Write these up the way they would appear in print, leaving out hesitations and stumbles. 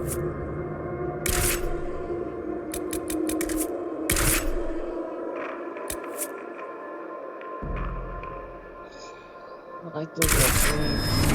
I like those little things.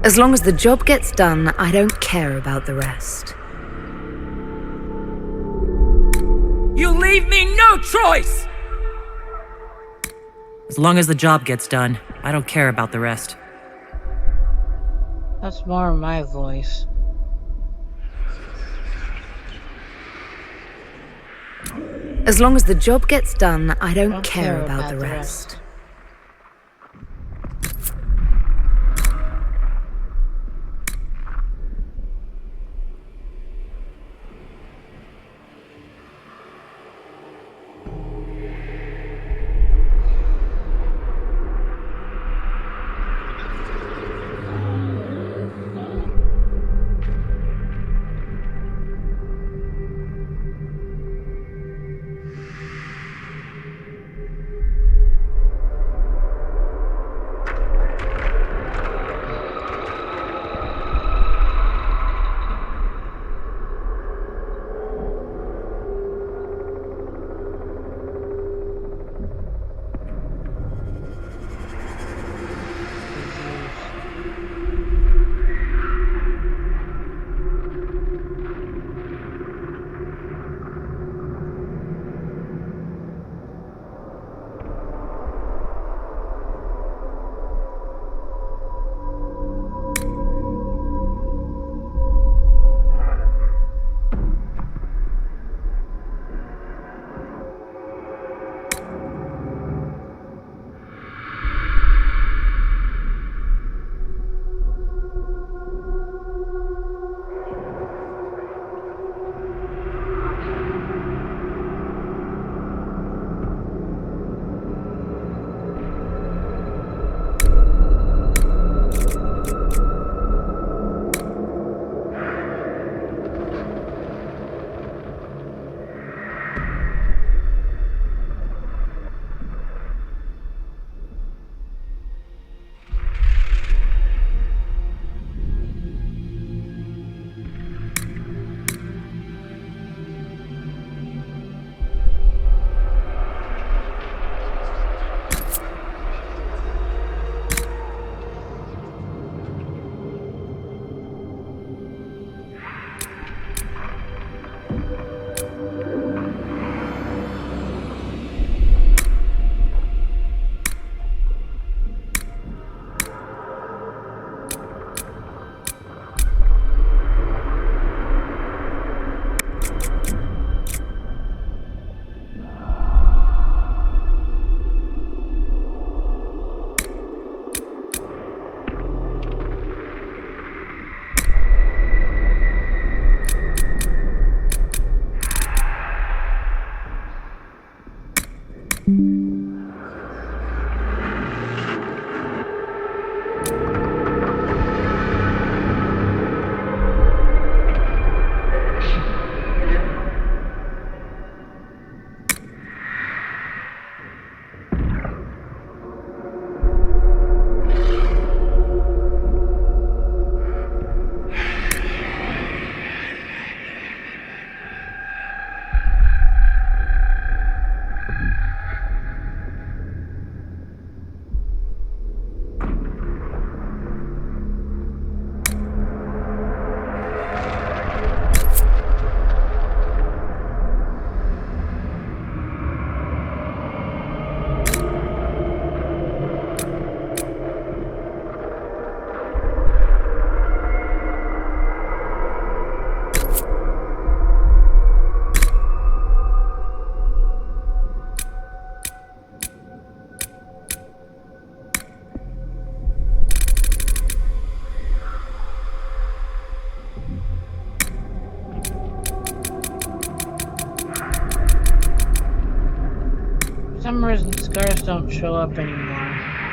As long as the job gets done, I don't care about the rest. You leave me no choice! As long as the job gets done, I don't care about the rest. That's more my voice. As long as the job gets done, I don't care about the rest. Scars don't show up anymore.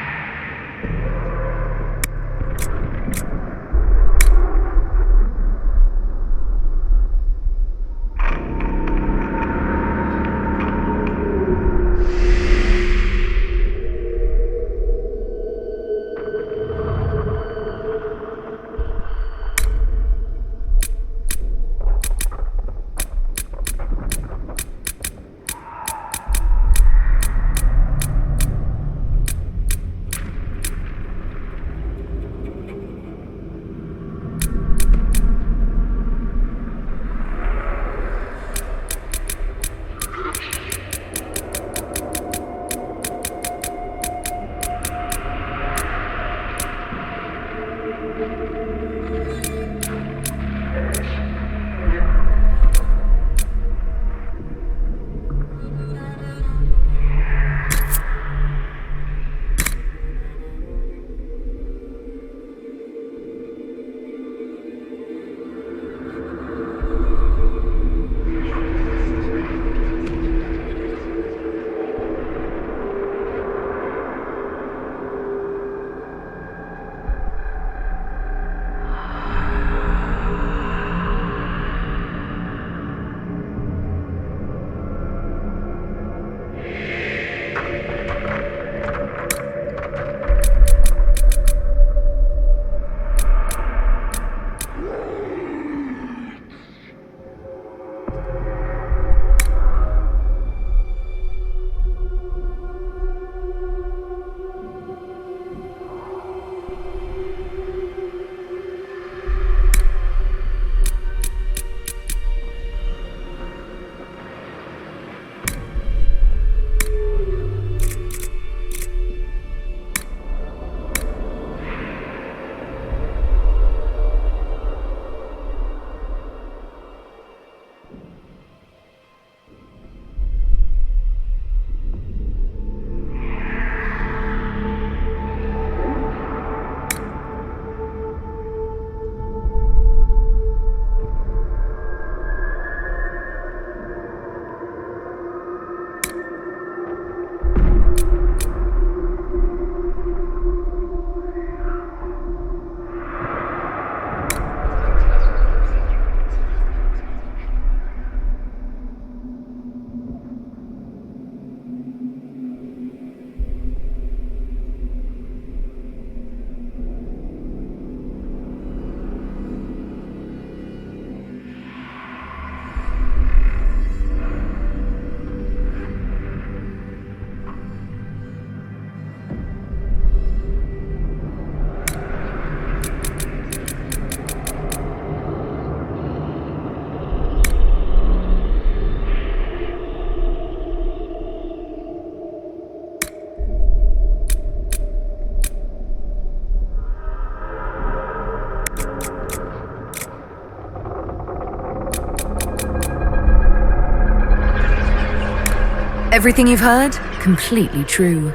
Everything you've heard? Completely true.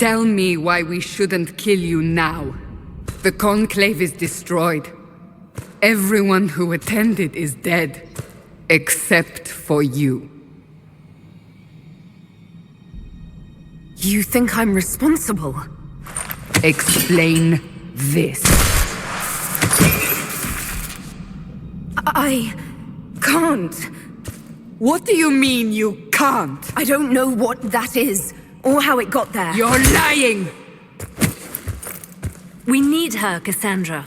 Tell me why we shouldn't kill you now. The Conclave is destroyed. Everyone who attended is dead, except for you. You think I'm responsible? Explain this. I can't. What do you mean you can't? I don't know what that is, or how it got there. You're lying! We need her, Cassandra.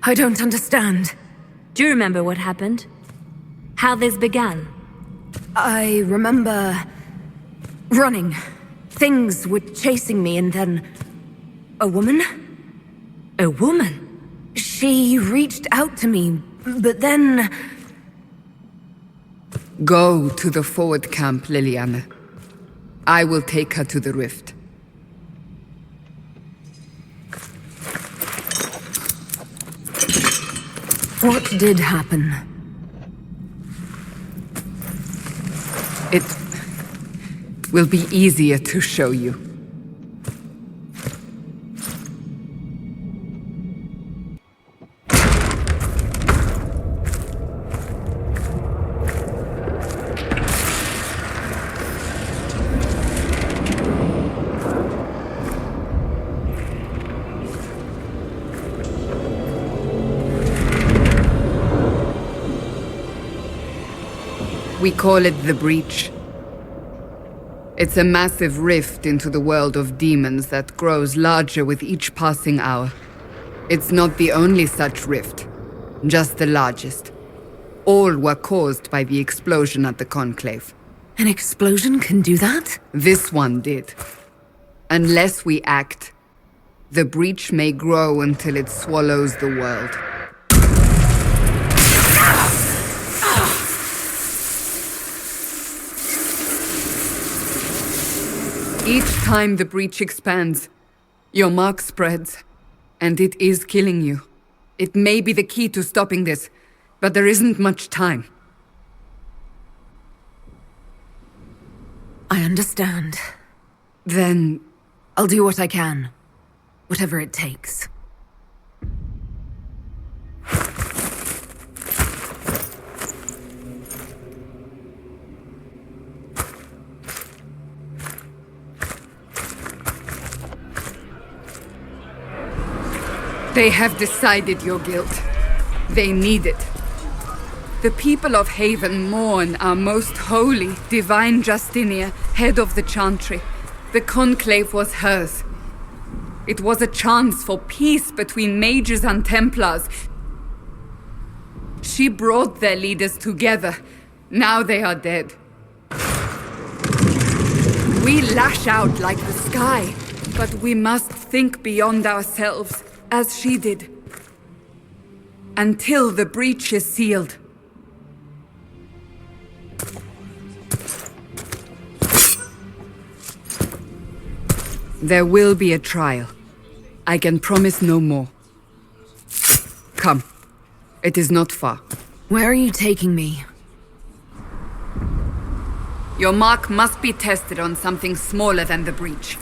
I don't understand. Do you remember what happened? How this began? I remember running. Things were chasing me, and then a woman? A woman? She reached out to me, but then... Go to the forward camp, Liliana. I will take her to the rift. What did happen? It will be easier to show you. We call it the Breach. It's a massive rift into the world of demons that grows larger with each passing hour. It's not the only such rift, just the largest. All were caused by the explosion at the Conclave. An explosion can do that? This one did. Unless we act, the Breach may grow until it swallows the world. Each time the Breach expands, your mark spreads, and it is killing you. It may be the key to stopping this, but there isn't much time. I understand. Then... I'll do what I can. Whatever it takes. They have decided your guilt. They need it. The people of Haven mourn our most holy, divine Justinia, head of the Chantry. The Conclave was hers. It was a chance for peace between mages and Templars. She brought their leaders together. Now they are dead. We lash out like the sky, but we must think beyond ourselves, as she did. Until the breach is sealed. There will be a trial. I can promise no more. Come. It is not far. Where are you taking me? Your mark must be tested on something smaller than the breach.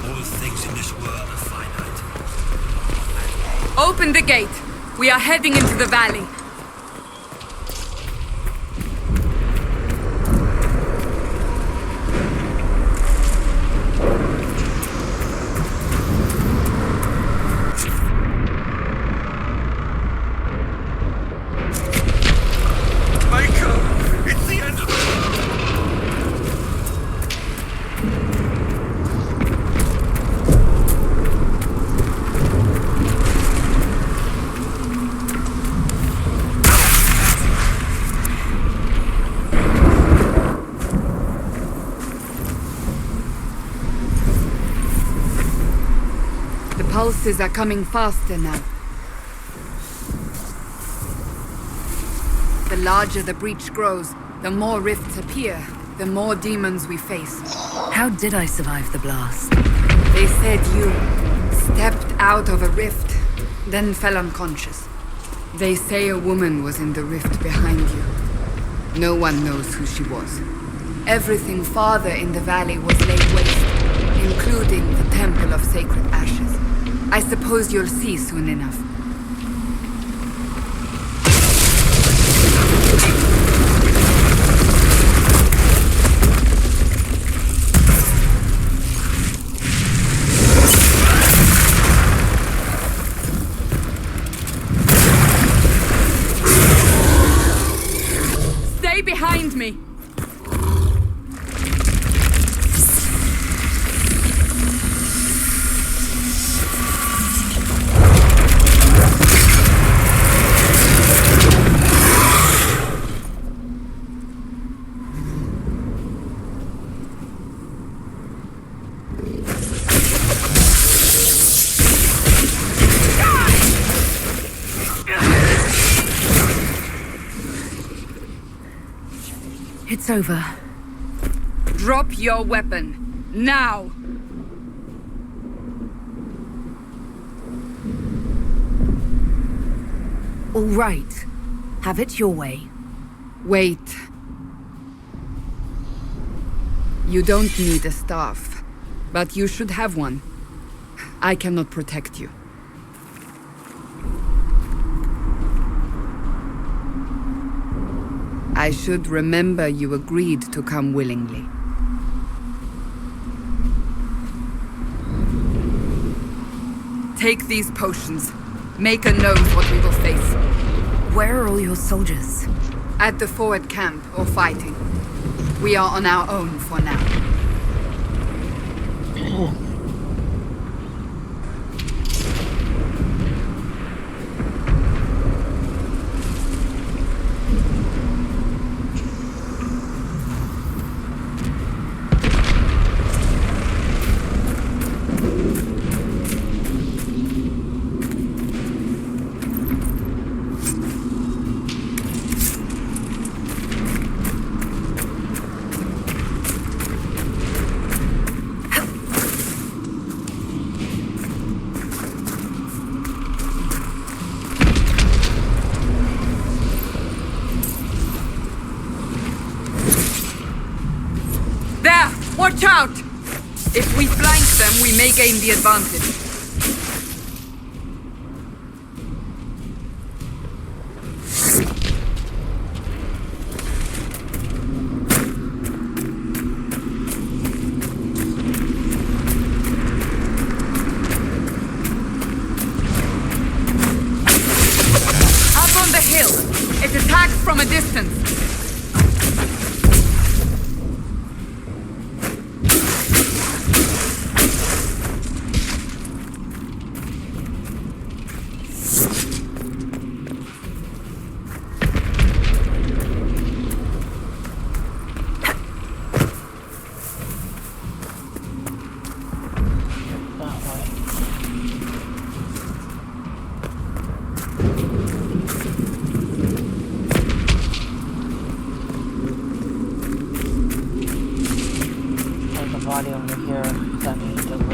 All things in this world are finite. Open the gate. We are heading into the valley. It's the end of the The pulses are coming faster now. The larger the breach grows, the more rifts appear, the more demons we face. How did I survive the blast? They said you stepped out of a rift, then fell unconscious. They say a woman was in the rift behind you. No one knows who she was. Everything farther in the valley was laid waste, including the Temple of Sacred Ashes. I suppose you'll see soon enough. Stay behind me! It's over. Drop your weapon. Now! All right. Have it your way. Wait. You don't need a staff, but you should have one. I cannot protect you. I should remember you agreed to come willingly. Take these potions. Make a note what we will face. Where are all your soldiers? At the forward camp or fighting. We are on our own for now. Watch out! If we flank them, we may gain the advantage. Up on the hill! It attacks from a distance. Body over here that we need to look.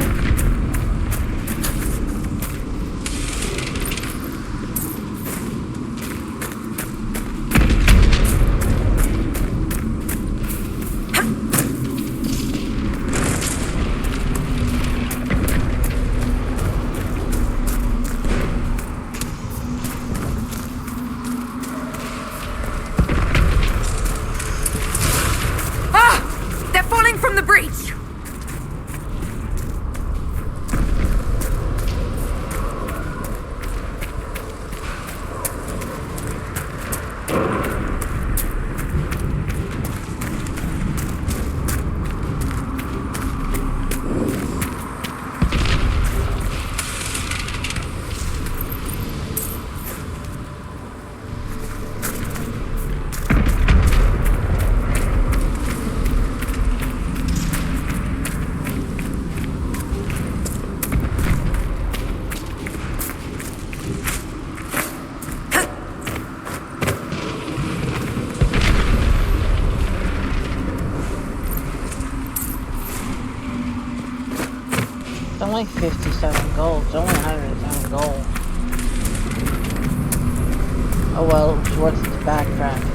Ah! They're falling from the breach! It's only 57 gold. It's only 107 gold. Oh well, what's the backtrack?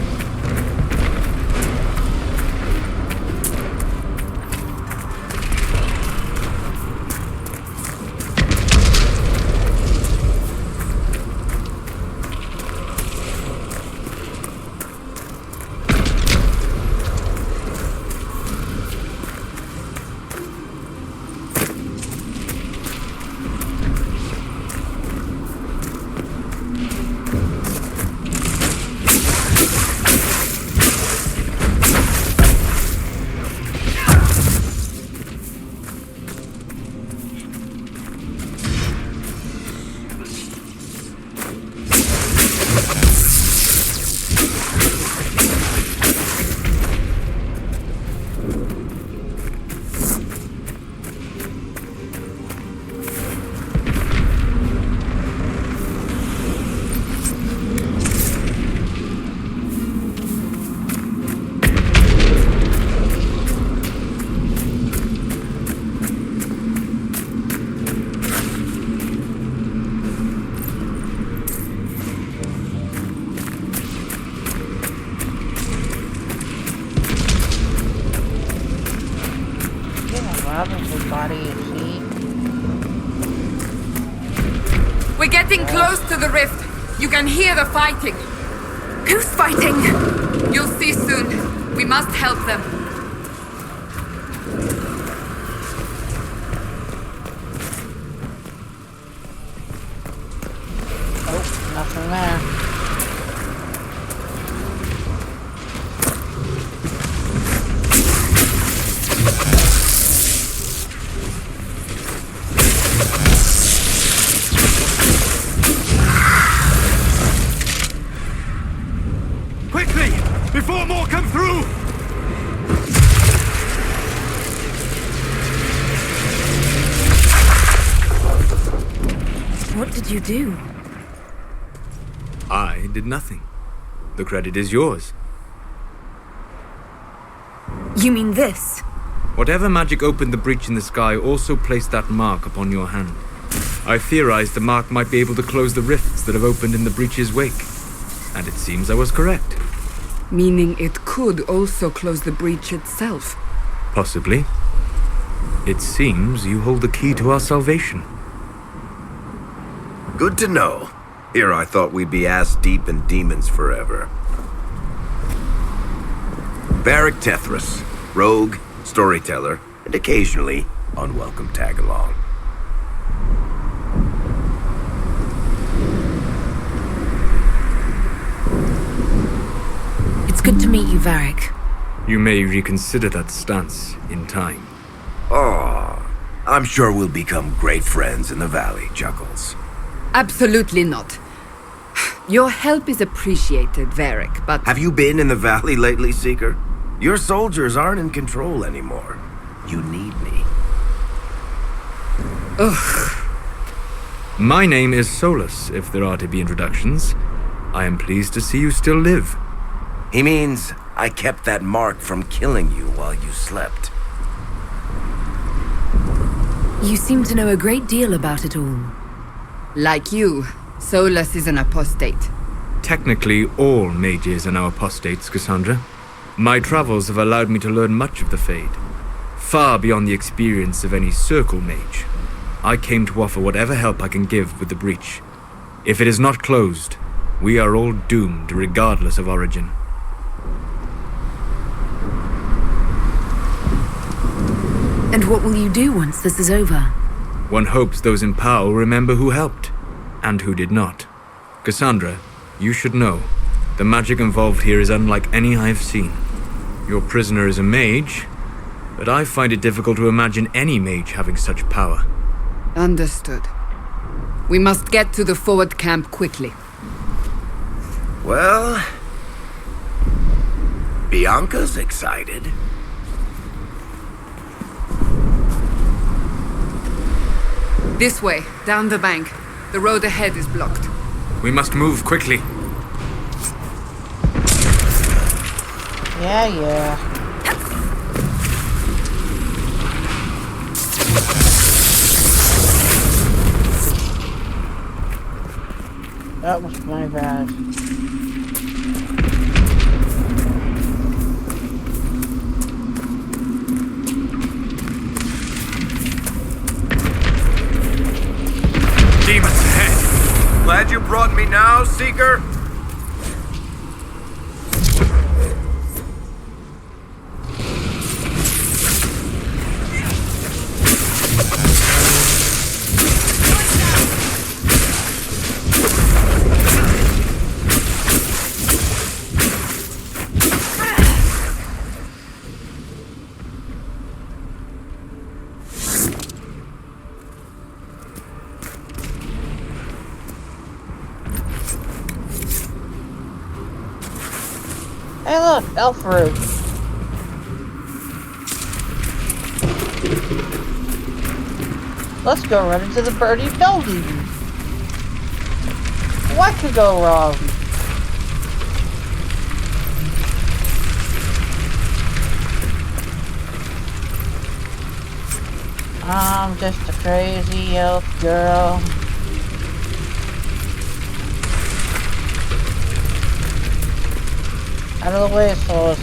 Body is heat. We're getting close to the rift. You can hear the fighting. Who's fighting? You'll see soon. We must help them. Oh, nothing there. Before more come through! What did you do? I did nothing. The credit is yours. You mean this? Whatever magic opened the breach in the sky also placed that mark upon your hand. I theorized the mark might be able to close the rifts that have opened in the breach's wake. And it seems I was correct. Meaning it could also close the breach itself. Possibly. It seems you hold the key to our salvation. Good to know. Here I thought we'd be ass deep in demons forever. Varric Tethras, rogue, storyteller, and occasionally unwelcome tag-along. It's good to meet you, Varric. You may reconsider that stance in time. Oh, I'm sure we'll become great friends in the valley, Chuckles. Absolutely not. Your help is appreciated, Varric, but... Have you been in the valley lately, Seeker? Your soldiers aren't in control anymore. You need me. Ugh. My name is Solus, if there are to be introductions. I am pleased to see you still live. He means I kept that mark from killing you while you slept. You seem to know a great deal about it all. Like you, Solus is an apostate. Technically, all mages are now apostates, Cassandra. My travels have allowed me to learn much of the Fade, far beyond the experience of any circle mage. I came to offer whatever help I can give with the breach. If it is not closed, we are all doomed regardless of origin. And what will you do once this is over? One hopes those in power will remember who helped, and who did not. Cassandra, you should know, the magic involved here is unlike any I have seen. Your prisoner is a mage, but I find it difficult to imagine any mage having such power. Understood. We must get to the forward camp quickly. Well, Bianca's excited. This way, down the bank. The road ahead is blocked. We must move quickly. Yeah. That was my bad. Demons ahead! Glad you brought me now, Seeker? Hey look, Alfred. Let's go run into the birdie building. What could go wrong? I'm just a crazy elf girl. Out of the way, souls.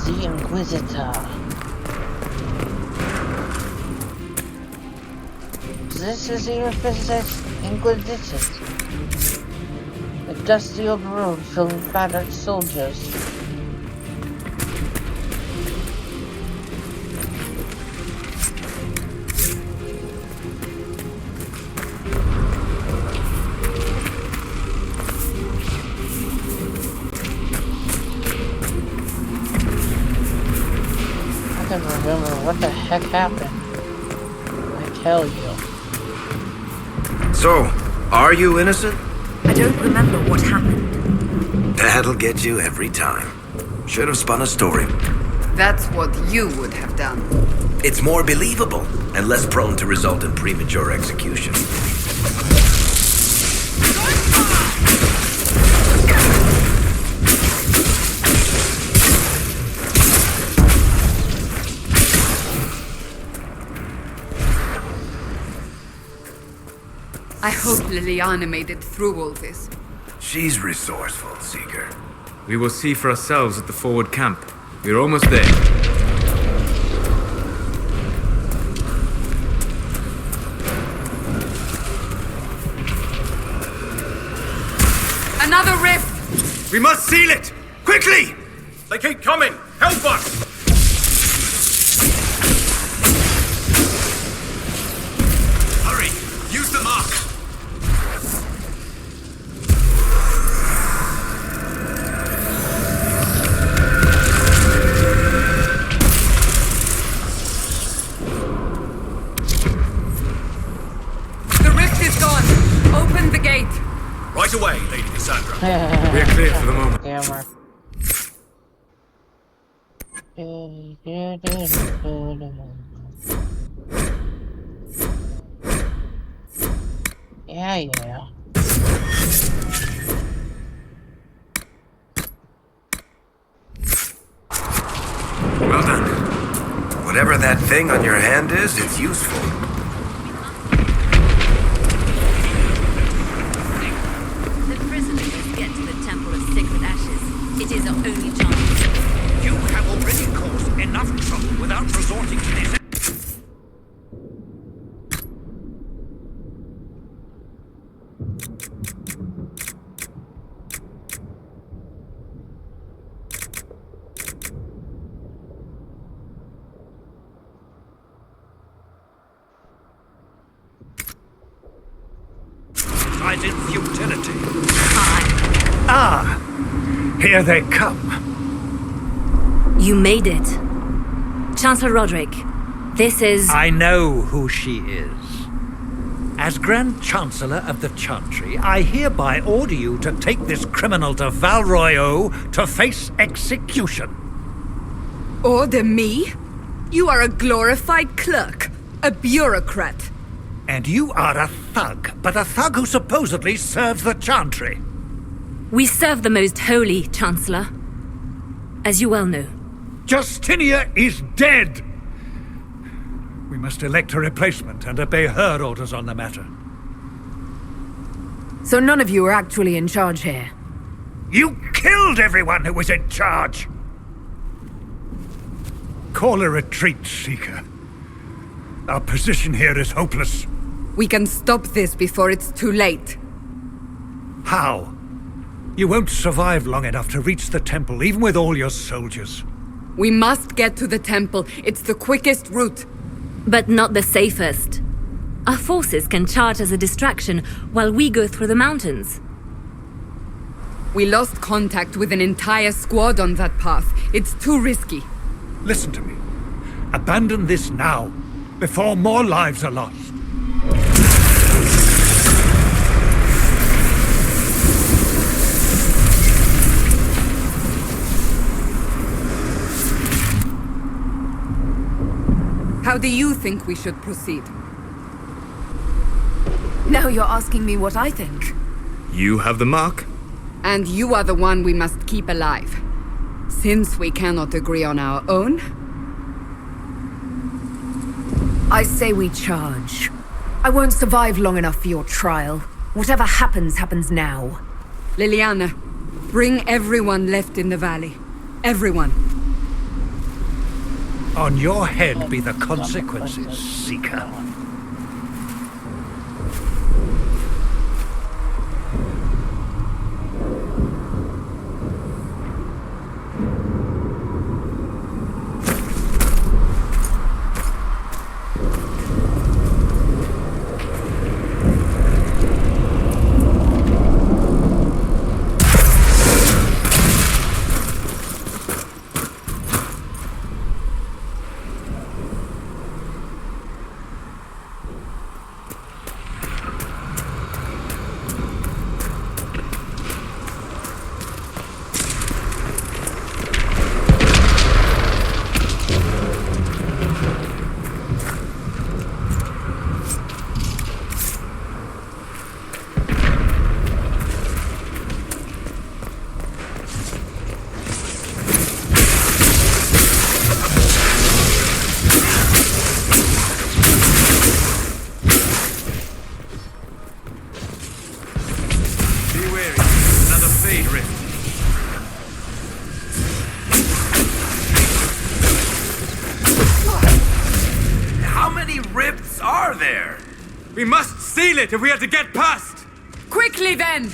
The Inquisitor. This is the Inquisition. A dusty old road filled with battered soldiers. I can remember what the heck happened. I tell you. So, are you innocent? I don't remember what happened. That'll get you every time. Should have spun a story. That's what you would have done. It's more believable and less prone to result in premature execution. I hope Liliana made it through all this. She's resourceful, Seeker. We will see for ourselves at the forward camp. We're almost there. Another rift! We must seal it! Quickly! They keep coming! Help us! Hurry! Use the mark! The rift is gone! Open the gate! Right away, Lady Cassandra. We're clear for the moment. Camera. Yeah. Well done. Whatever that thing on your hand is, it's useful. The prisoner must get to the Temple of Sacred Ashes. It is our only chance. You have already caused enough trouble without resorting to this. Lies in futility. Ah, here they come. You made it. Chancellor Roderick, this is... I know who she is. As Grand Chancellor of the Chantry, I hereby order you to take this criminal to Val Royeaux to face execution. Order me? You are a glorified clerk, a bureaucrat. And you are a thug, but a thug who supposedly serves the Chantry. We serve the most holy, Chancellor. As you well know. Justinia is dead! We must elect a replacement and obey her orders on the matter. So none of you are actually in charge here? You killed everyone who was in charge! Call a retreat, Seeker. Our position here is hopeless. We can stop this before it's too late. How? You won't survive long enough to reach the temple, even with all your soldiers. We must get to the temple. It's the quickest route. But not the safest. Our forces can charge as a distraction while we go through the mountains. We lost contact with an entire squad on that path. It's too risky. Listen to me. Abandon this now, before more lives are lost. How do you think we should proceed? Now you're asking me what I think. You have the mark. And you are the one we must keep alive. Since we cannot agree on our own, I say we charge. I won't survive long enough for your trial. Whatever happens, happens now. Liliana, bring everyone left in the valley. Everyone. On your head be the consequences, Seeker. We must seal it if we are to get past! Quickly then!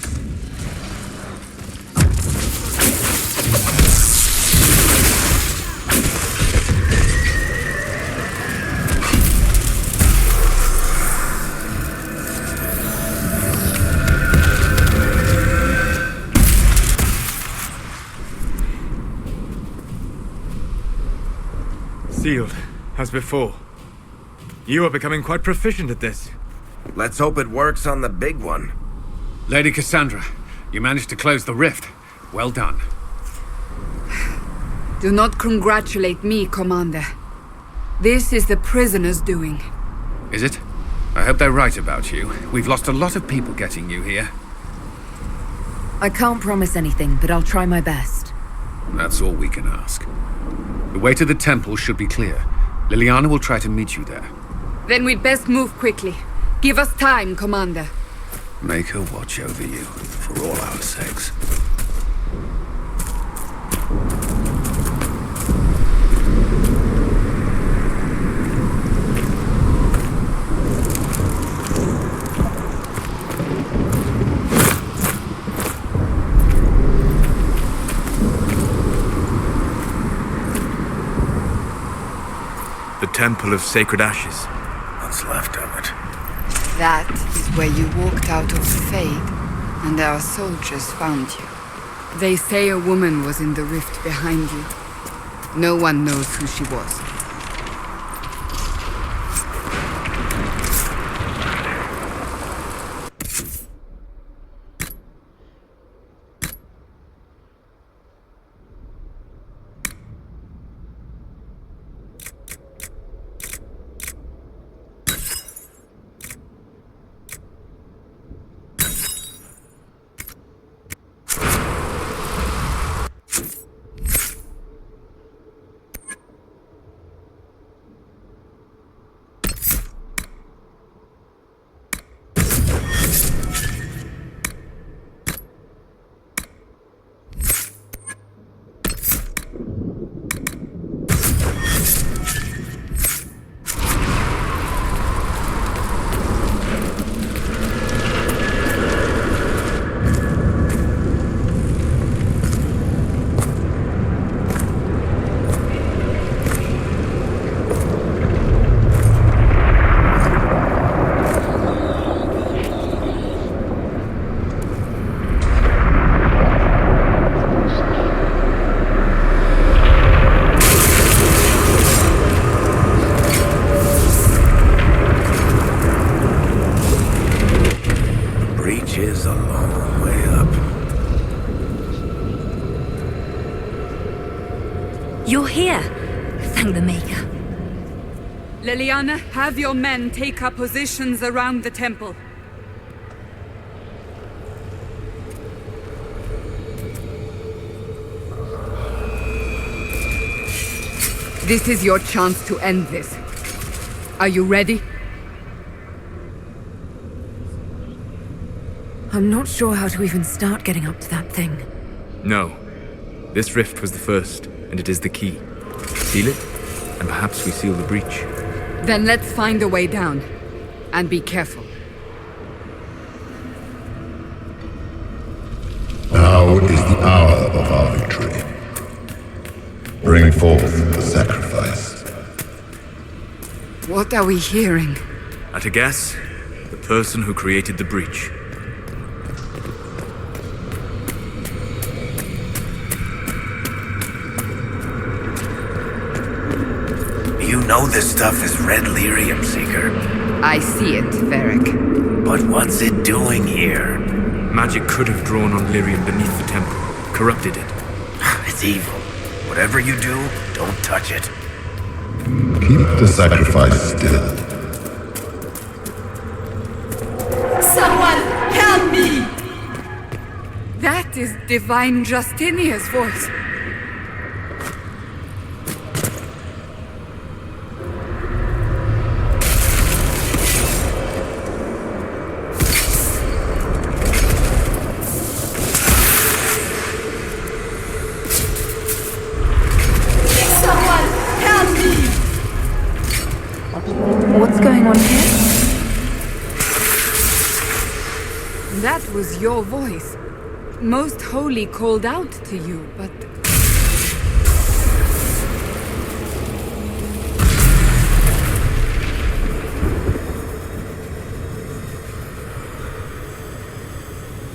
Sealed, as before. You are becoming quite proficient at this. Let's hope it works on the big one. Lady Cassandra, you managed to close the rift. Well done. Do not congratulate me, Commander. This is the prisoners' doing. Is it? I hope they're right about you. We've lost a lot of people getting you here. I can't promise anything, but I'll try my best. That's all we can ask. The way to the temple should be clear. Liliana will try to meet you there. Then we'd best move quickly. Give us time, Commander. Make her watch over you, for all our sakes. The Temple of Sacred Ashes. What's left of it? That is where you walked out of the Fade, and our soldiers found you. They say a woman was in the rift behind you. No one knows who she was. You're here. Thank the Maker. Liliana, have your men take up positions around the temple. This is your chance to end this. Are you ready? I'm not sure how to even start getting up to that thing. No. This rift was the first, and it is the key. Seal it, and perhaps we seal the breach. Then let's find a way down. And be careful. Now is the hour of our victory. Bring forth the sacrifice. What are we hearing? At a guess, the person who created the breach. You know this stuff is red lyrium, Seeker. I see it, Varric. But what's it doing here? Magic could have drawn on lyrium beneath the temple, corrupted it. It's evil. Whatever you do, don't touch it. Keep the sacrifice still. Someone help me! That is Divine Justinia's voice. What's going on here? That was your voice. Most Holy called out to you, but...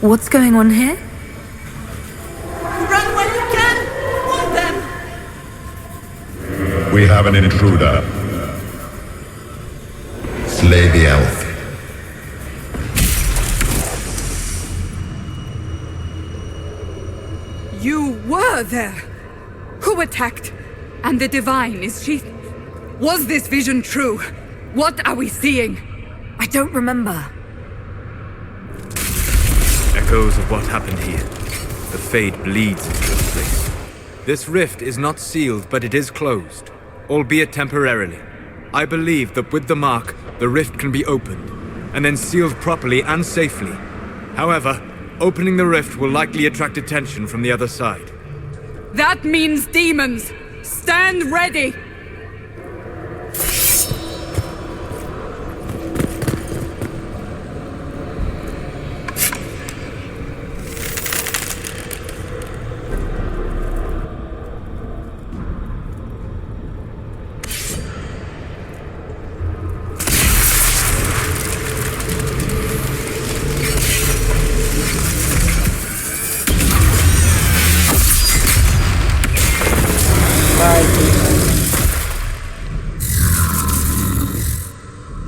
What's going on here? Run when you can! Warn them! We have an intruder. Slay the elf. You were there! Who attacked? And the Divine, is she... Was this vision true? What are we seeing? I don't remember. Echoes of what happened here. The Fade bleeds into this place. This rift is not sealed, but it is closed, albeit temporarily. I believe that with the mark, the rift can be opened, and then sealed properly and safely. However, opening the rift will likely attract attention from the other side. That means demons! Stand ready!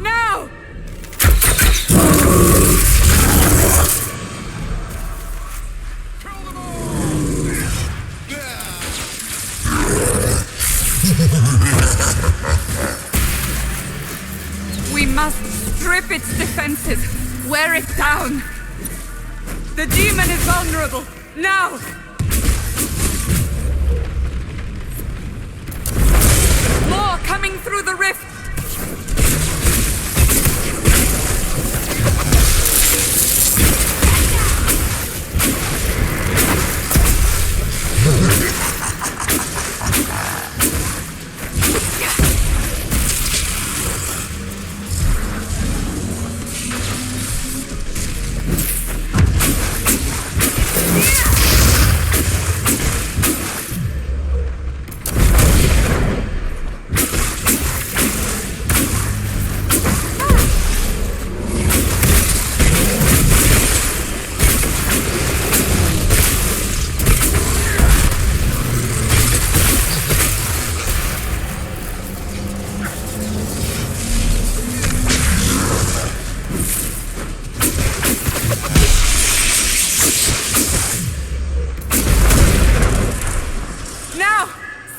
Now! We must strip its defenses, wear it down. The demon is vulnerable. Now! More coming through the rift!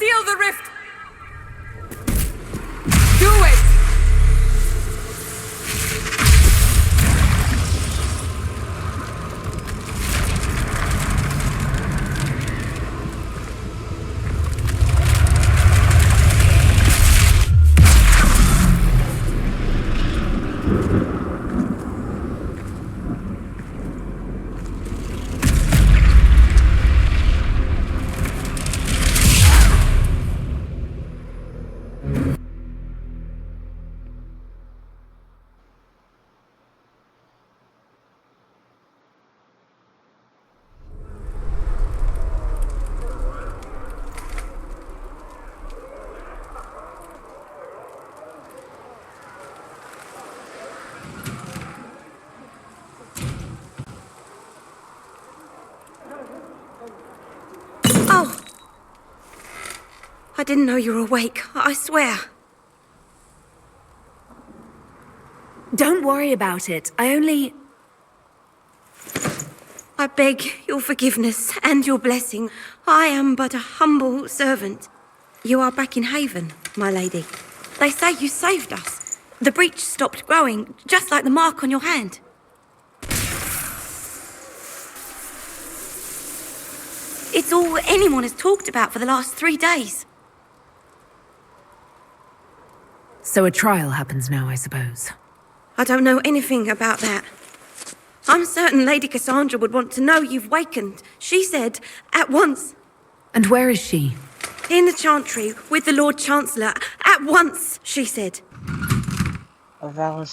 seal the rift! Do it! Oh! I didn't know you were awake, I swear. Don't worry about it. I beg your forgiveness and your blessing. I am but a humble servant. You are back in Haven, my lady. They say you saved us. The breach stopped growing, just like the mark on your hand. It's all anyone has talked about for the last 3 days. So a trial happens now, I suppose. I don't know anything about that. I'm certain Lady Cassandra would want to know you've wakened. She said, at once. And where is she? In the Chantry, with the Lord Chancellor. At once, she said. A valid.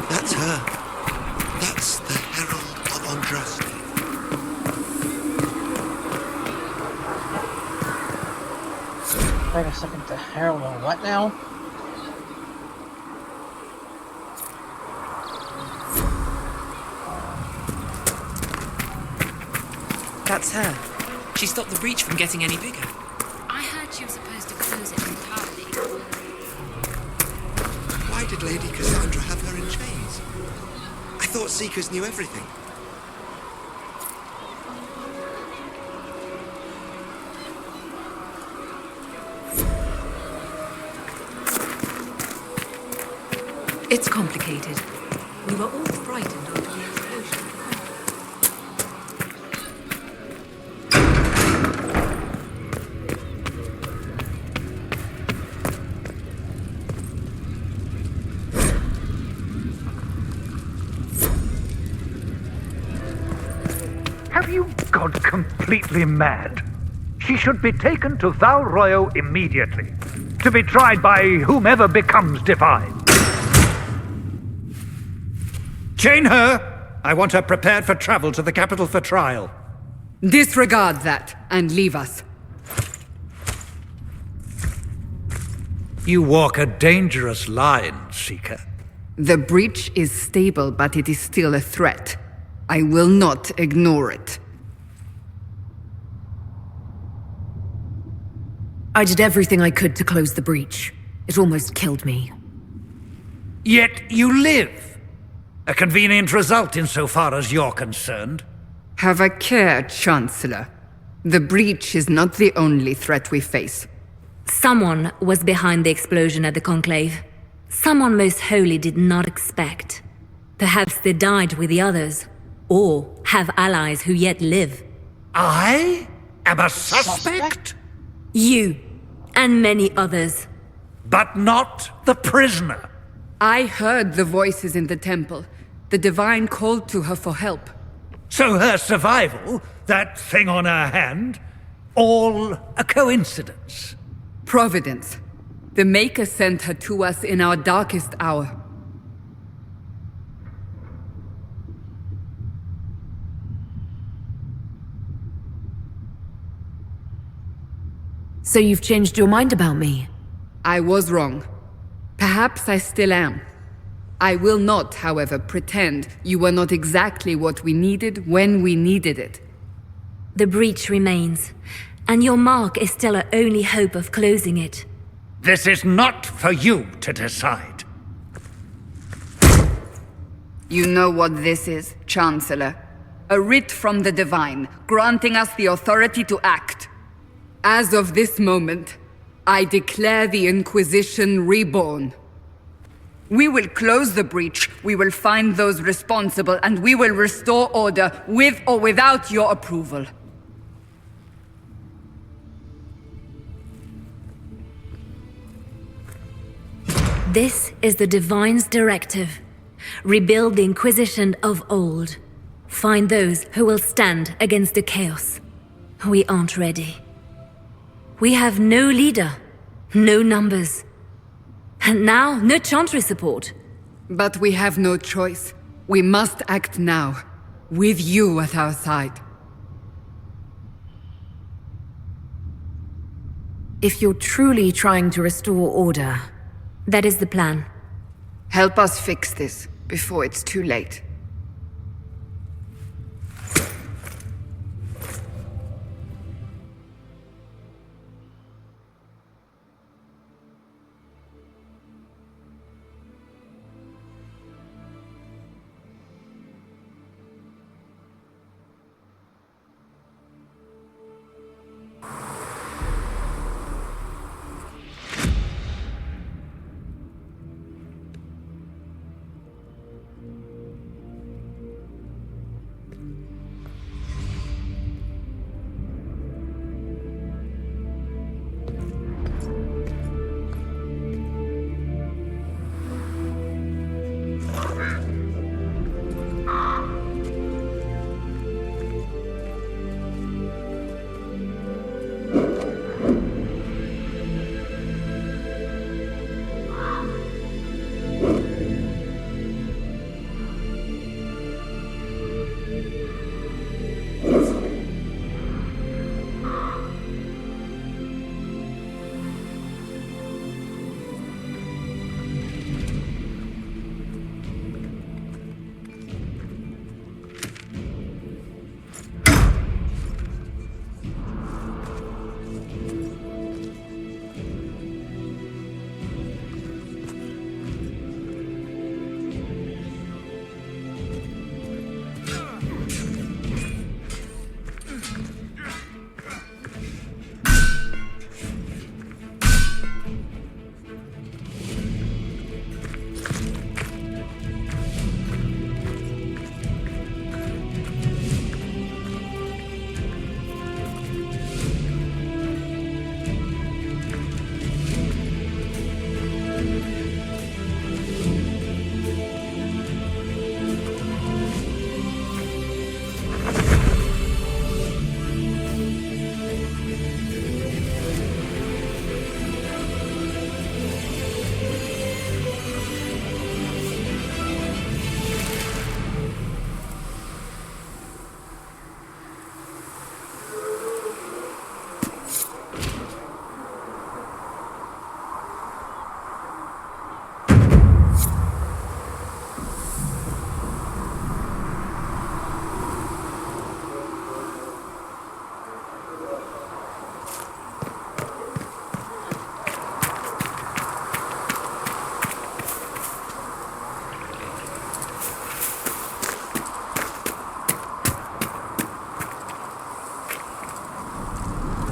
That's her. That's the Herald of Andraste. Wait a second, the Herald of what now? That's her. She stopped the breach from getting any bigger. I heard she was supposed to close it entirely. Why did Lady Cassandra have her in chains? I thought Seekers knew everything. It's complicated. We were all frightened after the explosion. Have you gone completely mad? She should be taken to Val Royo immediately, to be tried by whomever becomes divine. Chain her! I want her prepared for travel to the capital for trial. Disregard that and leave us. You walk a dangerous line, Seeker. The breach is stable, but it is still a threat. I will not ignore it. I did everything I could to close the breach. It almost killed me. Yet you live. A convenient result insofar as you're concerned. Have a care, Chancellor. The breach is not the only threat we face. Someone was behind the explosion at the Conclave. Someone most holy did not expect. Perhaps they died with the others, or have allies who yet live. I am a suspect? You, and many others. But not the prisoner. I heard the voices in the temple. The Divine called to her for help. So her survival, that thing on her hand, all a coincidence? Providence. The Maker sent her to us in our darkest hour. So you've changed your mind about me? I was wrong. Perhaps I still am. I will not, however, pretend you were not exactly what we needed when we needed it. The breach remains, and your mark is still our only hope of closing it. This is not for you to decide. You know what this is, Chancellor. A writ from the Divine, granting us the authority to act. As of this moment, I declare the Inquisition reborn. We will close the breach, we will find those responsible, and we will restore order with or without your approval. This is the Divine's directive. Rebuild the Inquisition of old. Find those who will stand against the chaos. We aren't ready. We have no leader, no numbers. And now, no Chantry support. But we have no choice. We must act now, with you at our side. If you're truly trying to restore order, that is the plan. Help us fix this before it's too late.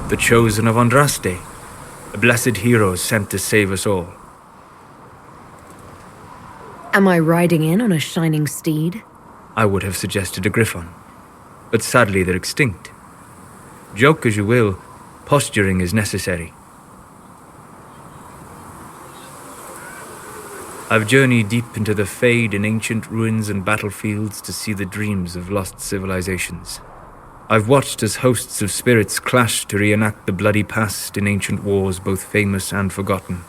The Chosen of Andraste. A A blessed hero sent to save us all. Am I riding in on a shining steed? I would have suggested a griffon, but sadly they're extinct. Joke as you will, posturing is necessary. I've journeyed deep into the Fade in ancient ruins and battlefields to see the dreams of lost civilizations. I've watched as hosts of spirits clash to reenact the bloody past in ancient wars both famous and forgotten.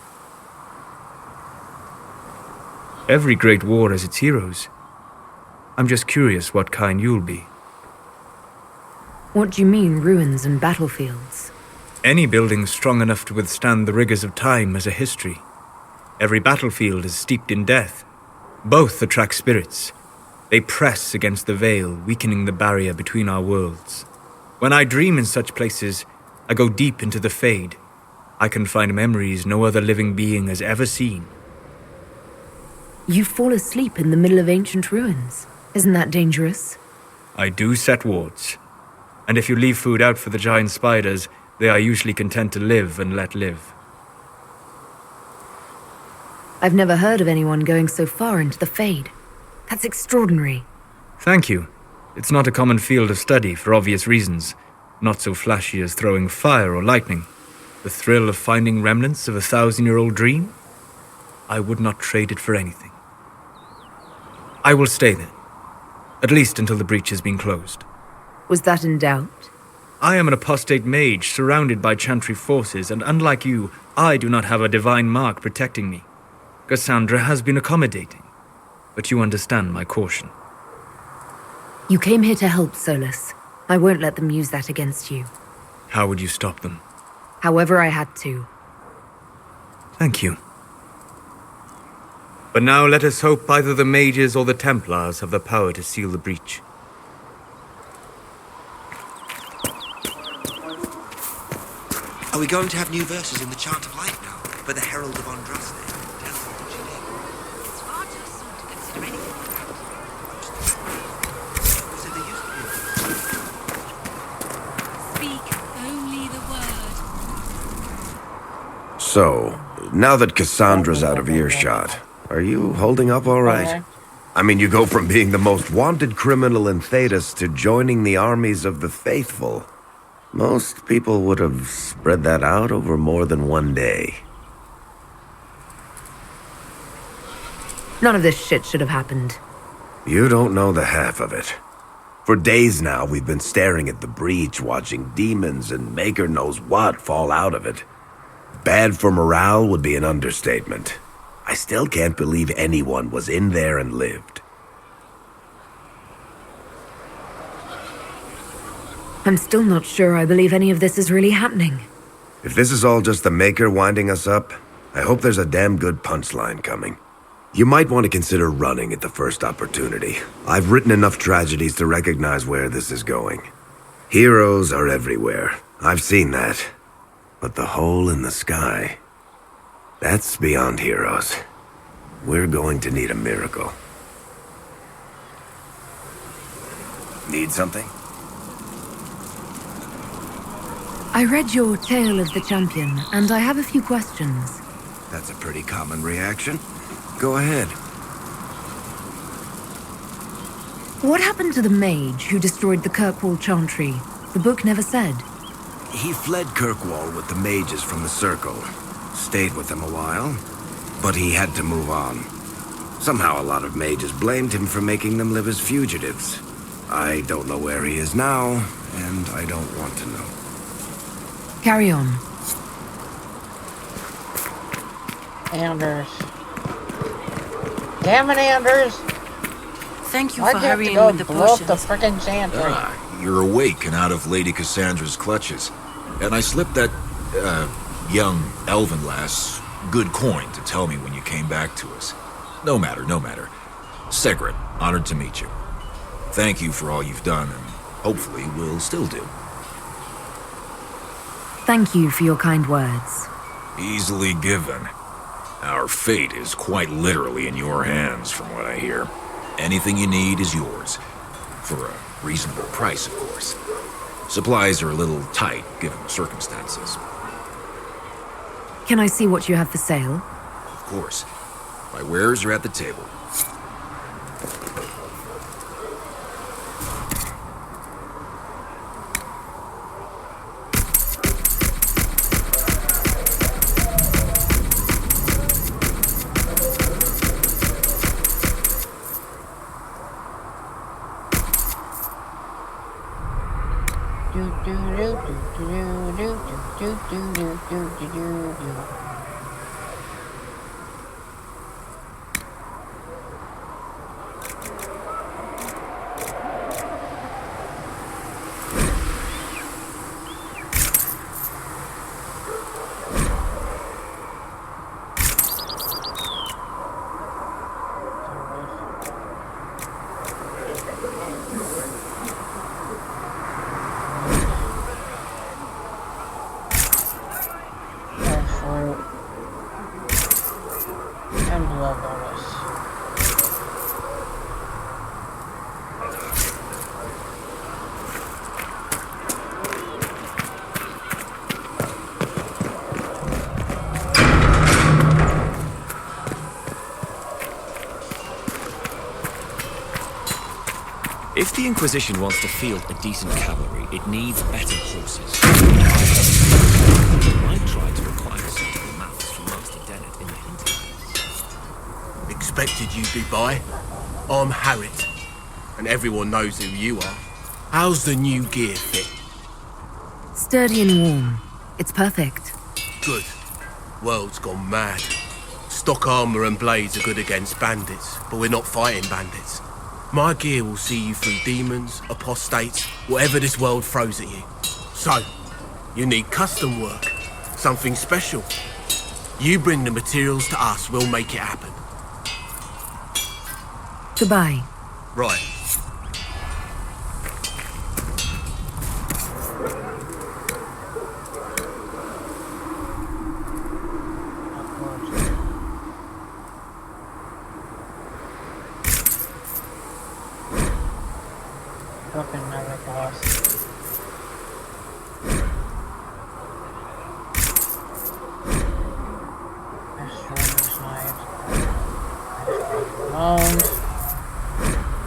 Every great war has its heroes. I'm just curious what kind you'll be. What do you mean, ruins and battlefields? Any building strong enough to withstand the rigors of time has a history. Every battlefield is steeped in death. Both attract spirits. They press against the veil, weakening the barrier between our worlds. When I dream in such places, I go deep into the Fade. I can find memories no other living being has ever seen. You fall asleep in the middle of ancient ruins. Isn't that dangerous? I do set wards. And if you leave food out for the giant spiders, they are usually content to live and let live. I've never heard of anyone going so far into the Fade. That's extraordinary. Thank you. It's not a common field of study for obvious reasons. Not so flashy as throwing fire or lightning. The thrill of finding remnants of a 1,000-year-old dream? I would not trade it for anything. I will stay then. At least until the breach has been closed. Was that in doubt? I am an apostate mage surrounded by chantry forces, and unlike you, I do not have a divine mark protecting me. Cassandra has been accommodating, but you understand my caution. You came here to help, Solus. I won't let them use that against you. How would you stop them? However I had to. Thank you. But now let us hope either the mages or the Templars have the power to seal the breach. Are we going to have new verses in the Chant of Light now? For the Herald of Andraste? It's far too soon to consider anything like that. So there used to be Speak only the word. So, now that Cassandra's out of earshot, are you holding up all right? Okay. I mean, you go from being the most wanted criminal in Thedas to joining the armies of the faithful. Most people would have spread that out over more than one day. None of this shit should have happened. You don't know the half of it. For days now, we've been staring at the breach, watching demons and maker knows what fall out of it. Bad for morale would be an understatement. I still can't believe anyone was in there and lived. I'm still not sure I believe any of this is really happening. If this is all just the Maker winding us up, I hope there's a damn good punchline coming. You might want to consider running at the first opportunity. I've written enough tragedies to recognize where this is going. Heroes are everywhere. I've seen that. But the hole in the sky, that's beyond heroes. We're going to need a miracle. Need something? I read your Tale of the Champion, and I have a few questions. That's a pretty common reaction. Go ahead. What happened to the mage who destroyed the Kirkwall Chantry? The book never said. He fled Kirkwall with the mages from the Circle. Stayed with them a while, but he had to move on. Somehow a lot of mages blamed him for making them live as fugitives. I don't know where he is now, and I don't want to know. Carry on. Anders. Damn it, Anders! Thank you Why'd for you have to hurrying go with the blow up the potions. frickin' chantry? You're awake and out of Lady Cassandra's clutches. And I slipped that, young elven lass good coin to tell me when you came back to us. No matter. Segret, honored to meet you. Thank you for all you've done, and hopefully will still do. Thank you for your kind words. Easily given. Our fate is quite literally in your hands, from what I hear. Anything you need is yours. For a reasonable price, of course. Supplies are a little tight, given the circumstances. Can I see what you have for sale? Of course. My wares are at the table. If the Inquisition wants to field a decent cavalry, it needs better horses. I might try to acquire suitable mounts from Master Dennett in the Hinterlands. Expected you'd be by. I'm Harriet, and everyone knows who you are. How's the new gear fit? Sturdy and warm. It's perfect. Good. World's gone mad. Stock armor and blades are good against bandits, but we're not fighting bandits. My gear will see you through demons, apostates, whatever this world throws at you. So, you need custom work, something special. You bring the materials to us, we'll make it happen. Goodbye. Right. Fucking another boss.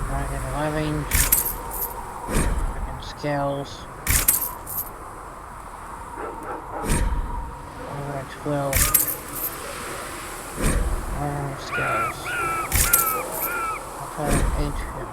Dragon 11. Dragon Scales. Over 12. Dragon Scales. Okay, 8 here.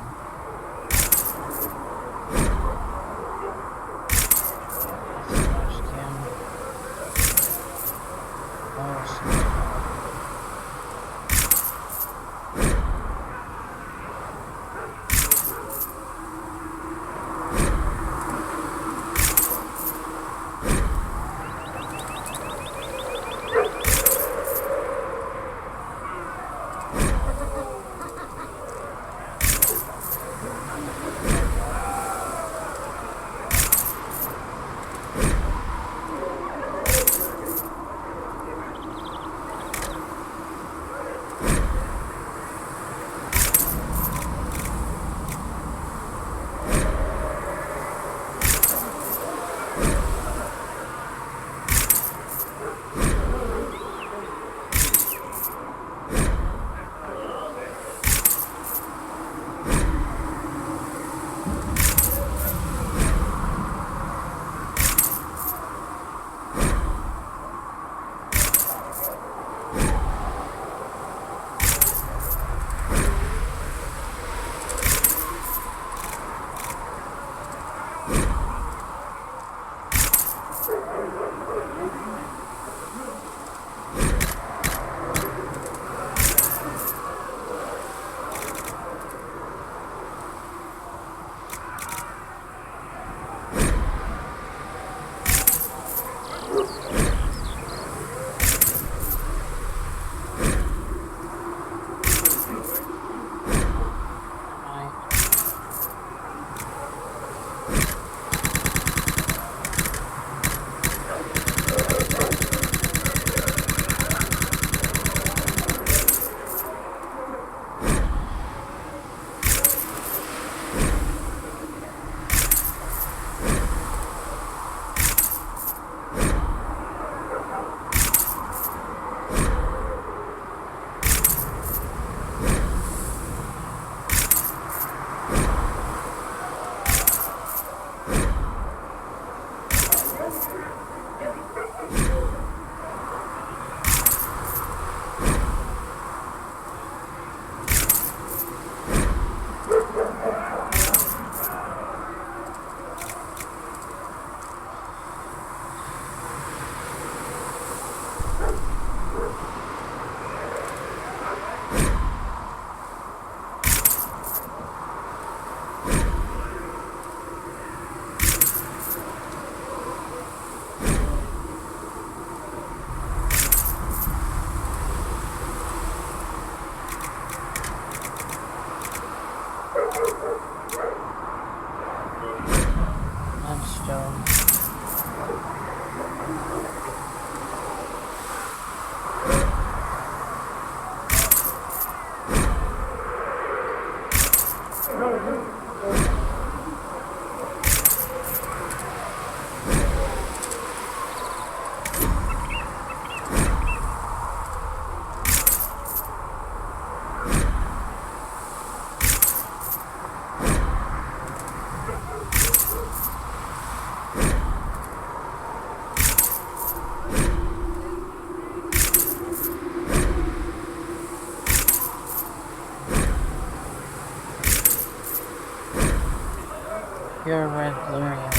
pure red lyrium.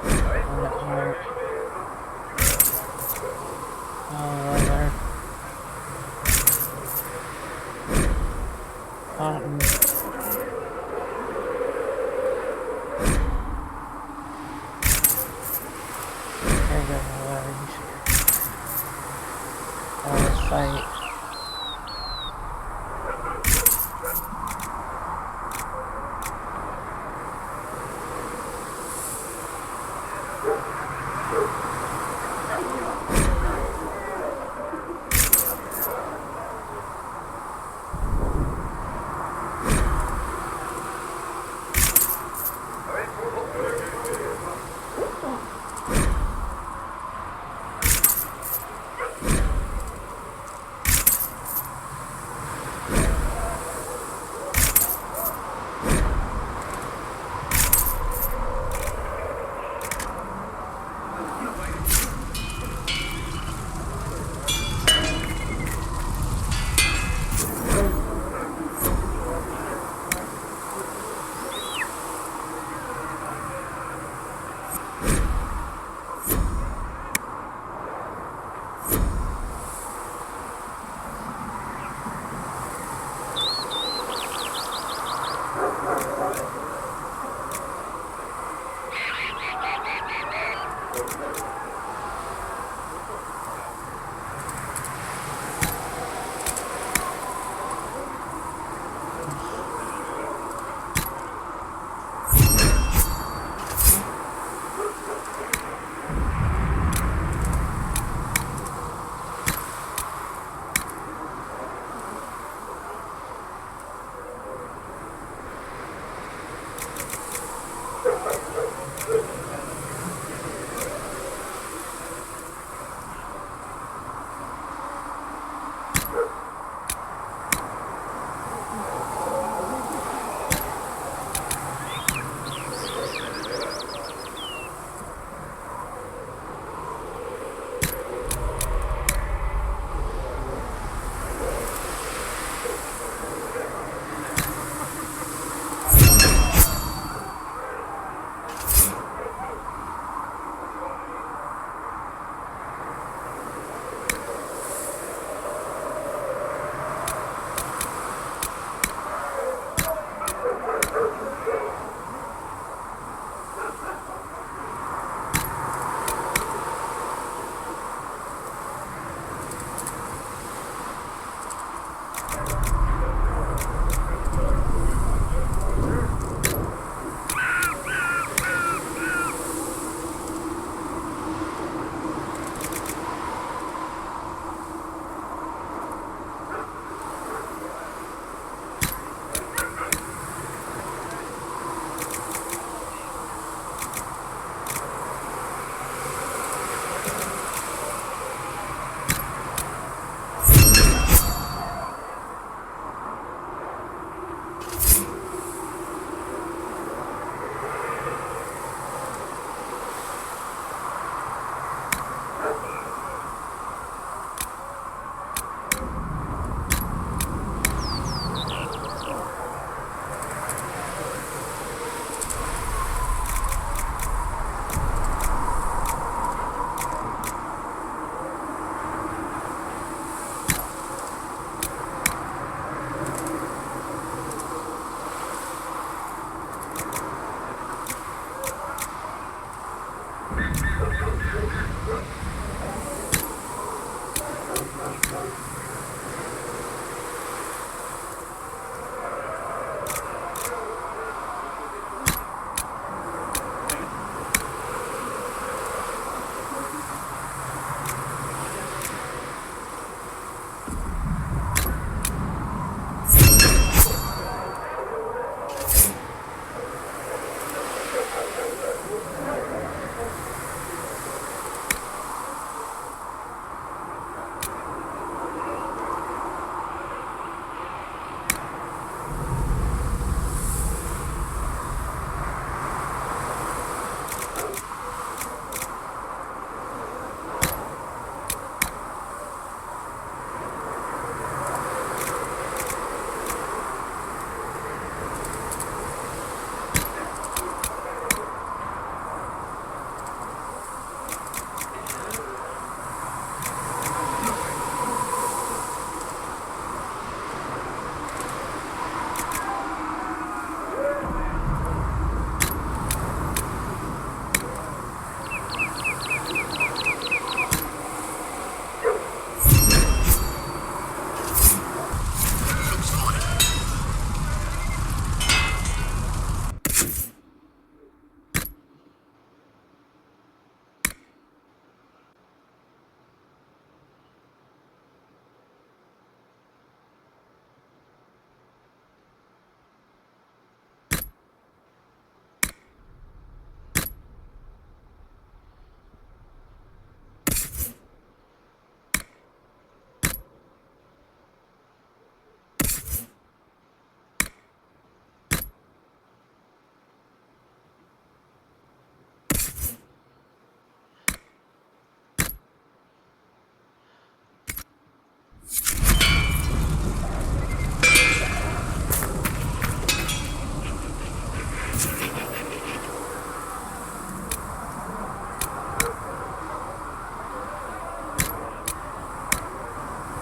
Bullet heart. All leather. Cotton. Trigger large. Let's fight.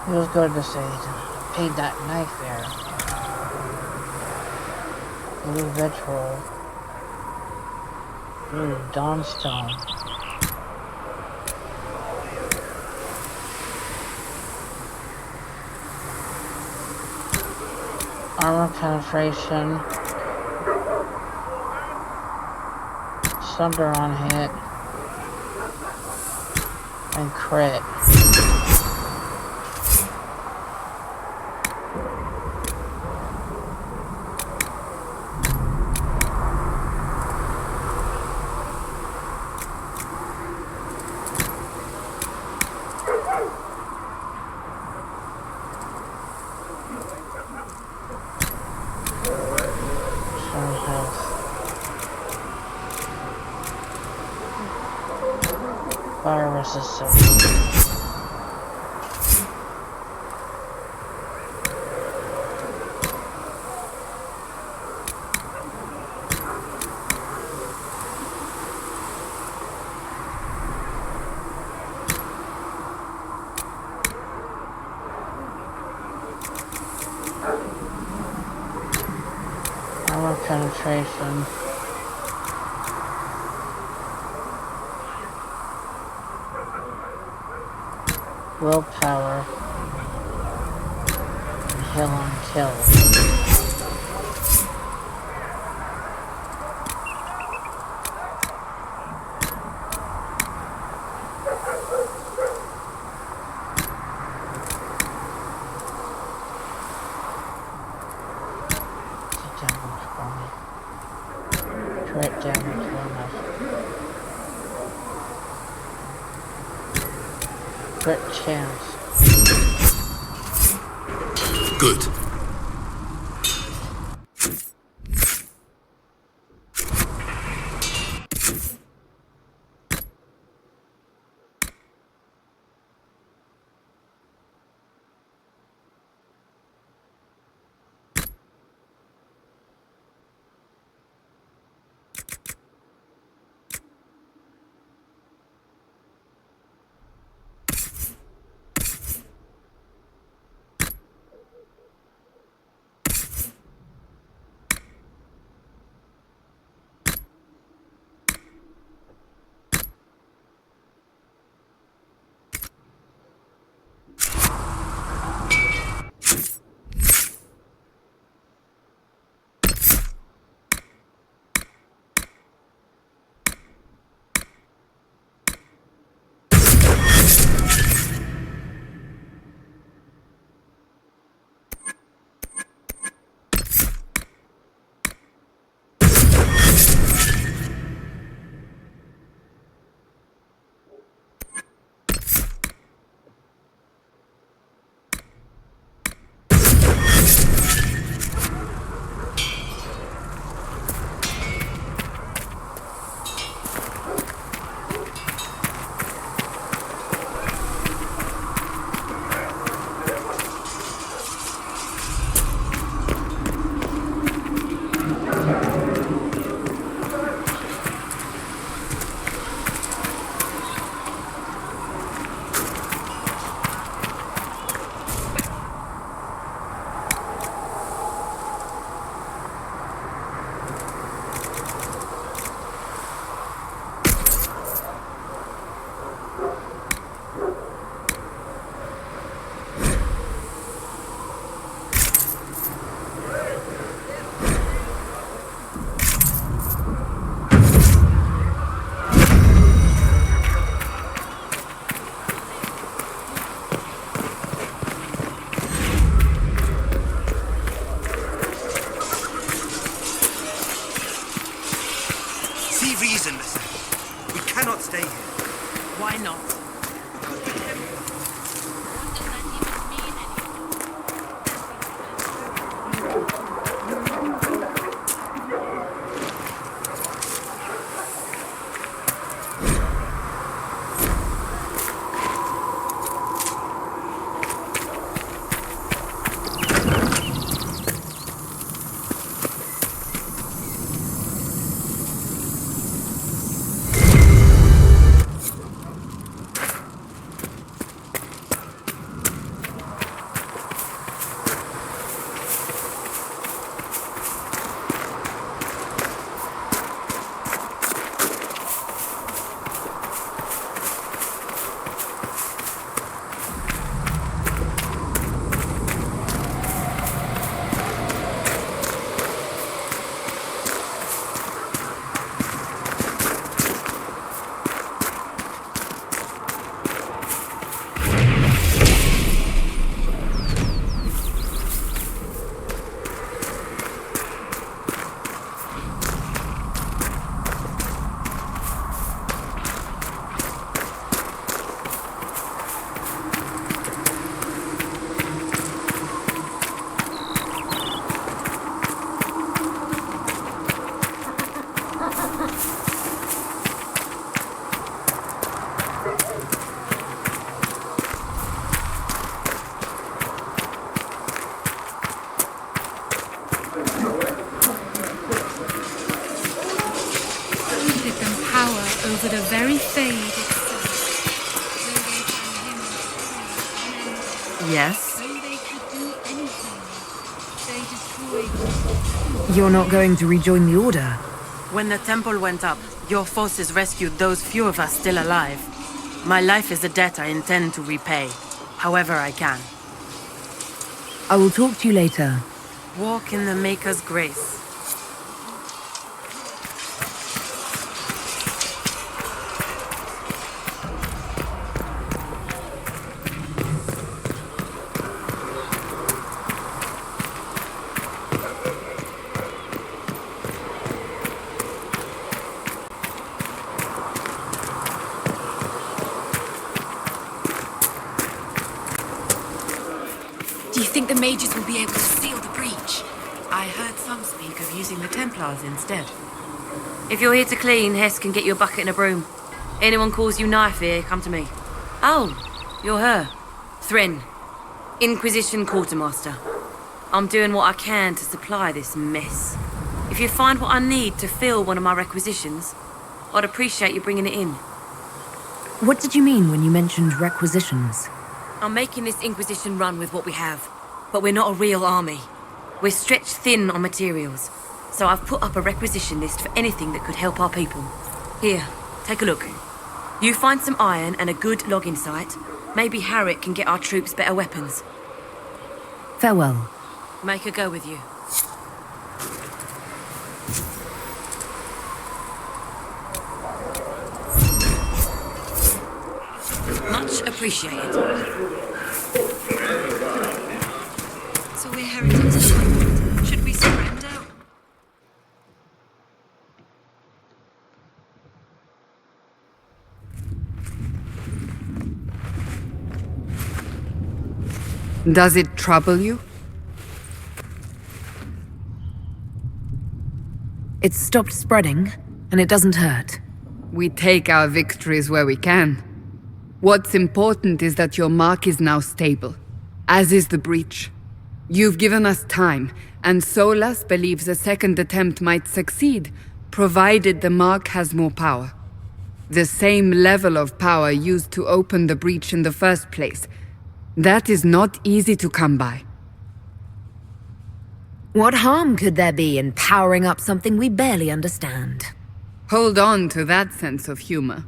He was going to say to paid that knife there. Blue vitriol. Blue dawnstone. Armor penetration. Sunder on hit. And crit. Fire resistance. Armor penetration. Willpower. And heal on kill. Crit damage bonus. Crit chance. Good. Yes? You're not going to rejoin the Order? When the temple went up, your forces rescued those few of us still alive. My life is a debt I intend to repay, however I can. I will talk to you later. Walk in the Maker's grace. Do you think the mages will be able to seal the breach? I heard some speak of using the Templars instead. If you're here to clean, Hess can get you a bucket and a broom. Anyone calls you knife here, come to me. Oh, you're her. Thrin, Inquisition Quartermaster. I'm doing what I can to supply this mess. If you find what I need to fill one of my requisitions, I'd appreciate you bringing it in. What did you mean when you mentioned requisitions? I'm making this Inquisition run with what we have, but we're not a real army. We're stretched thin on materials, so I've put up a requisition list for anything that could help our people. Here, take a look. You find some iron and a good logging site, maybe Harriet can get our troops better weapons. Farewell. Make her go with you. Much appreciated. So we're heretics to the point. Should we surrender? Does it trouble you? It's stopped spreading, and it doesn't hurt. We take our victories where we can. What's important is that your mark is now stable, as is the breach. You've given us time, and Solas believes a second attempt might succeed, provided the mark has more power. The same level of power used to open the breach in the first place. That is not easy to come by. What harm could there be in powering up something we barely understand? Hold on to that sense of humor.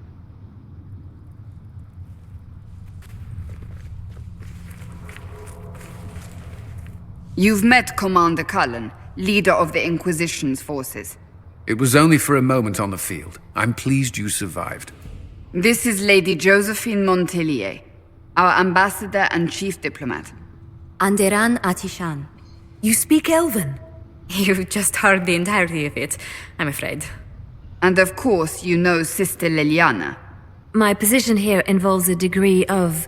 You've met Commander Cullen, leader of the Inquisition's forces. It was only for a moment on the field. I'm pleased you survived. This is Lady Josephine Montelier, our ambassador and chief diplomat. Anderan Atishan. You speak Elven? You've just heard the entirety of it, I'm afraid. And of course, you know Sister Liliana. My position here involves a degree of...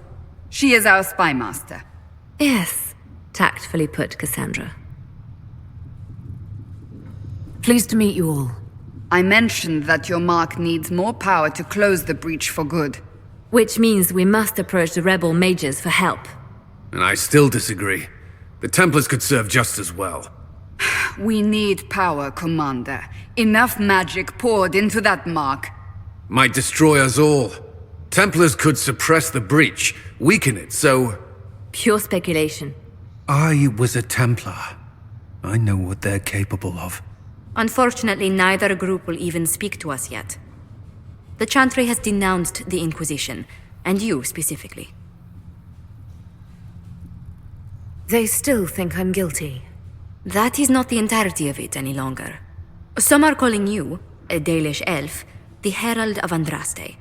She is our spy master. Yes, tactfully put, Cassandra. Pleased to meet you all. I mentioned that your mark needs more power to close the breach for good. Which means we must approach the rebel mages for help. And I still disagree. The Templars could serve just as well. We need power, Commander. Enough magic poured into that mark. Might destroy us all. Templars could suppress the breach, weaken it, so... Pure speculation. I was a Templar. I know what they're capable of. Unfortunately, neither group will even speak to us yet. The Chantry has denounced the Inquisition, and you specifically. They still think I'm guilty. That is not the entirety of it any longer. Some are calling you, a Dalish elf, the Herald of Andraste.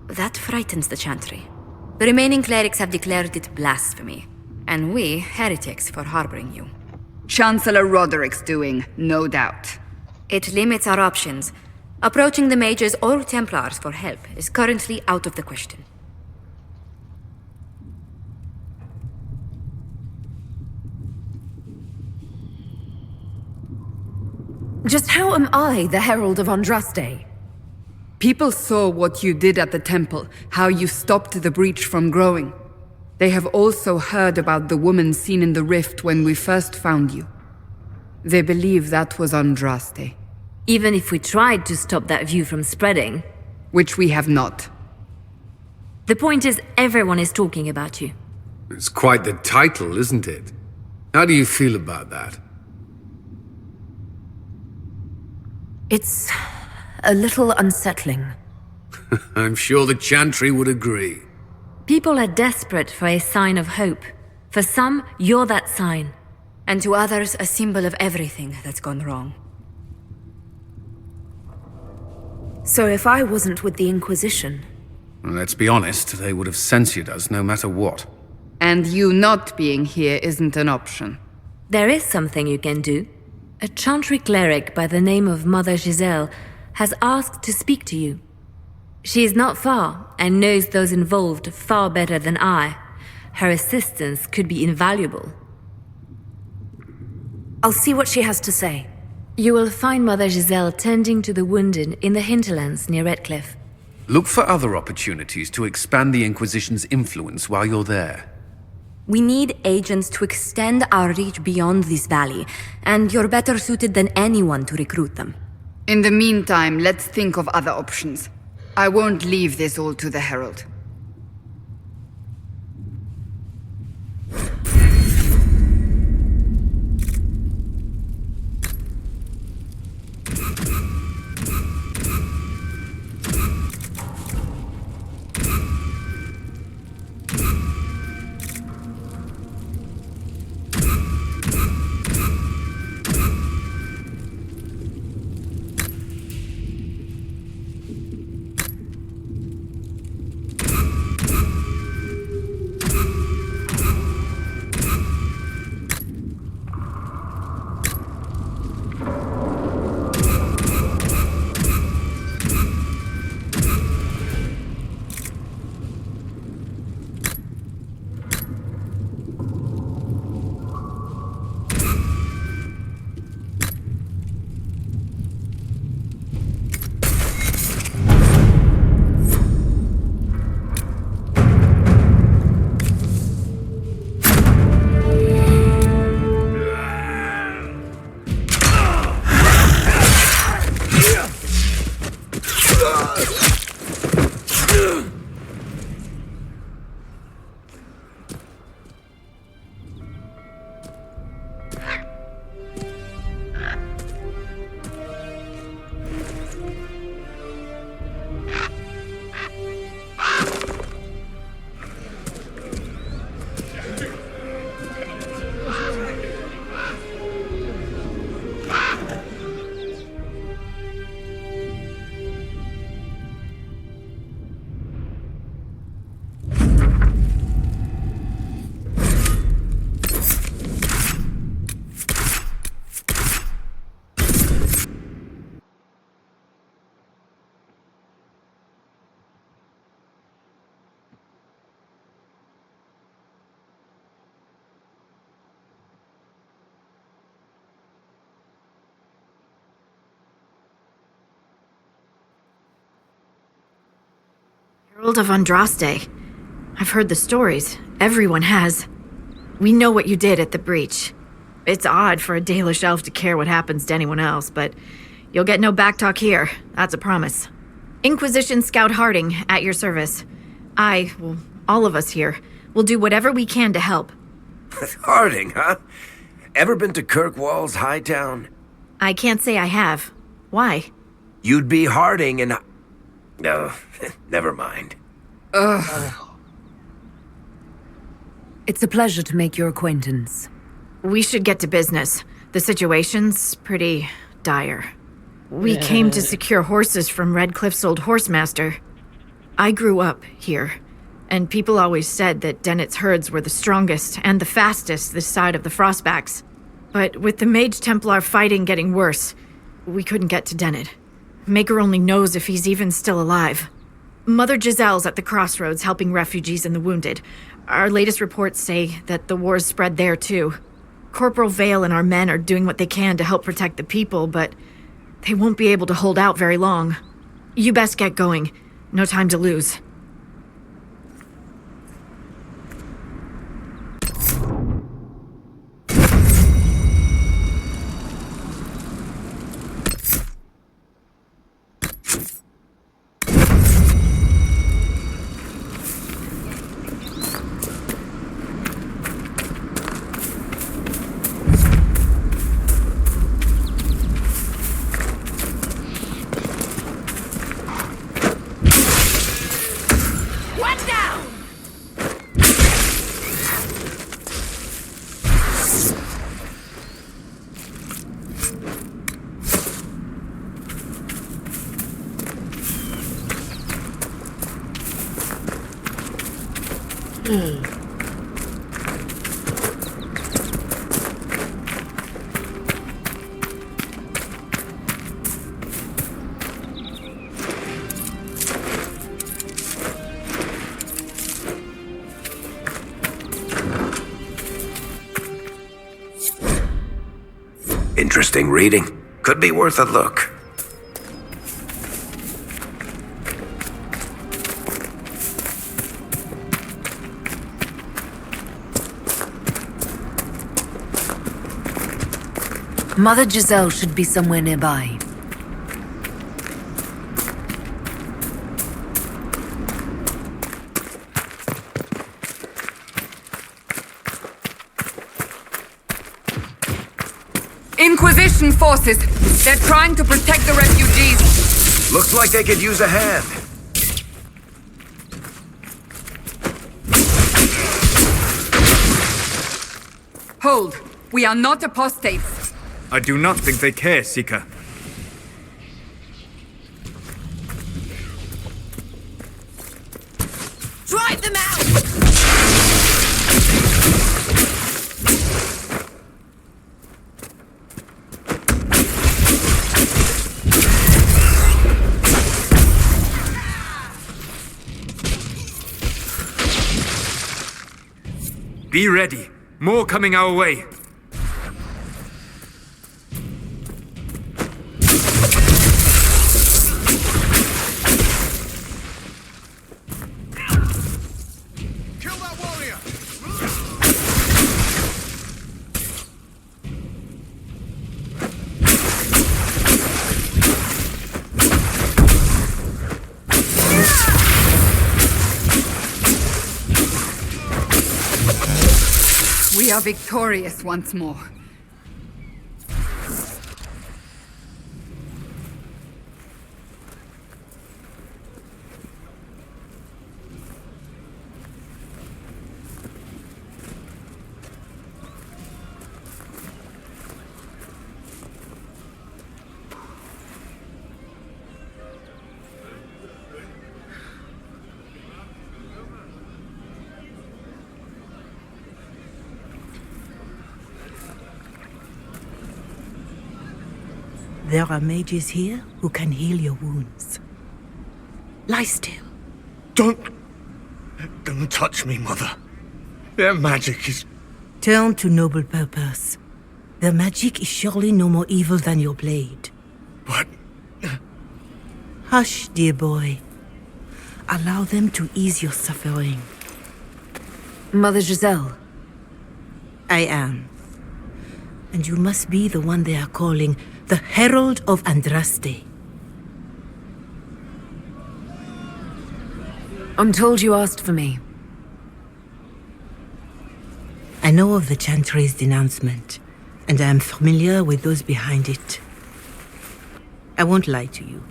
That frightens the Chantry. The remaining clerics have declared it blasphemy, and we, heretics, for harboring you. Chancellor Roderick's doing, no doubt. It limits our options. Approaching the mages or Templars for help is currently out of the question. Just how am I the Herald of Andraste? People saw what you did at the temple, how you stopped the breach from growing. They have also heard about the woman seen in the rift when we first found you. They believe that was Andraste. Even if we tried to stop that view from spreading... Which we have not. The point is, everyone is talking about you. It's quite the title, isn't it? How do you feel about that? It's a little unsettling. I'm sure the Chantry would agree. People are desperate for a sign of hope. For some, you're that sign. And to others, a symbol of everything that's gone wrong. So if I wasn't with the Inquisition... Let's be honest, they would have censored us no matter what. And you not being here isn't an option. There is something you can do. A Chantry cleric by the name of Mother Giselle has asked to speak to you. She is not far and knows those involved far better than I. Her assistance could be invaluable. I'll see what she has to say. You will find Mother Giselle tending to the wounded in the hinterlands near Redcliffe. Look for other opportunities to expand the Inquisition's influence while you're there. We need agents to extend our reach beyond this valley, and you're better suited than anyone to recruit them. In the meantime, let's think of other options. I won't leave this all to the Herald. Herald of Andraste. I've heard the stories. Everyone has. We know what you did at the breach. It's odd for a Dalish elf to care what happens to anyone else, but you'll get no backtalk here. That's a promise. Inquisition Scout Harding, at your service. All of us here, will do whatever we can to help. Harding, huh? Ever been to Kirkwall's Hightown? I can't say I have. Why? You'd be Harding and... No, never mind. Ugh. It's a pleasure to make your acquaintance. We should get to business. The situation's pretty dire. We came to secure horses from Redcliffe's old horsemaster. I grew up here, and people always said that Dennett's herds were the strongest and the fastest this side of the Frostbacks. But with the Mage Templar fighting getting worse, we couldn't get to Dennett. Maker only knows if he's even still alive. Mother Giselle's at the crossroads helping refugees and the wounded. Our latest reports say that the war's spread there too. Corporal Vale and our men are doing what they can to help protect the people, but they won't be able to hold out very long. You best get going. No time to lose. Interesting reading. Could be worth a look. Mother Giselle should be somewhere nearby. Inquisition forces! They're trying to protect the refugees! Looks like they could use a hand. Hold! We are not apostates! I do not think they care, Seeker. Drive them out! Be ready. More coming our way. We are victorious once more. There are mages here who can heal your wounds. Lie still. Don't touch me, Mother. Their magic is... Turn to noble purpose. Their magic is surely no more evil than your blade. What? Hush, dear boy. Allow them to ease your suffering. Mother Giselle. I am. And you must be the one they are calling the Herald of Andraste. I'm told you asked for me. I know of the Chantry's denouncement, and I am familiar with those behind it. I won't lie to you.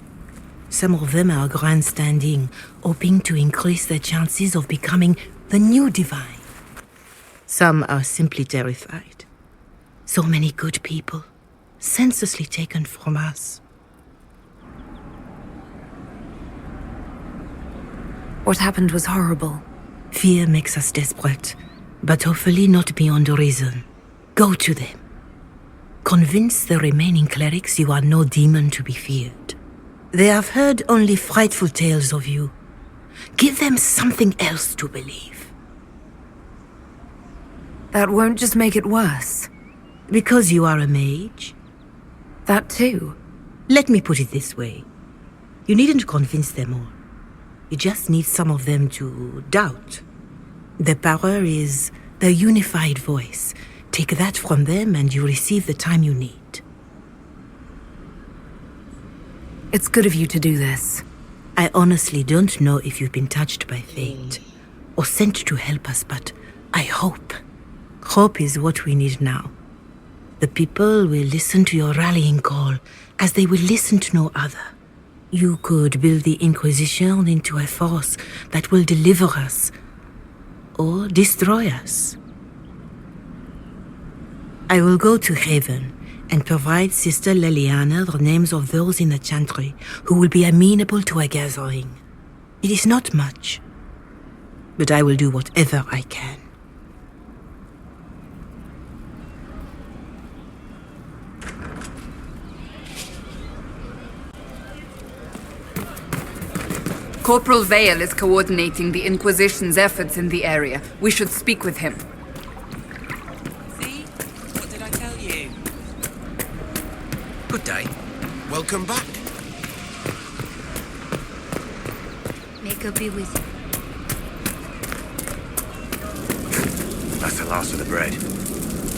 Some of them are grandstanding, hoping to increase their chances of becoming the new divine. Some are simply terrified. So many good people, senselessly taken from us. What happened was horrible. Fear makes us desperate, but hopefully not beyond reason. Go to them. Convince the remaining clerics you are no demon to be feared. They have heard only frightful tales of you. Give them something else to believe. That won't just make it worse. Because you are a mage? That too. Let me put it this way. You needn't convince them all. You just need some of them to doubt. Their power is their unified voice. Take that from them and you receive the time you need. It's good of you to do this. I honestly don't know if you've been touched by fate or sent to help us, but I hope. Hope is what we need now. The people will listen to your rallying call as they will listen to no other. You could build the Inquisition into a force that will deliver us or destroy us. I will go to Haven and provide Sister Leliana the names of those in the Chantry who will be amenable to a gathering. It is not much, but I will do whatever I can. Corporal Vale is coordinating the Inquisition's efforts in the area. We should speak with him. See? What did I tell you? Good day. Welcome back. May God be with you. That's the last of the bread.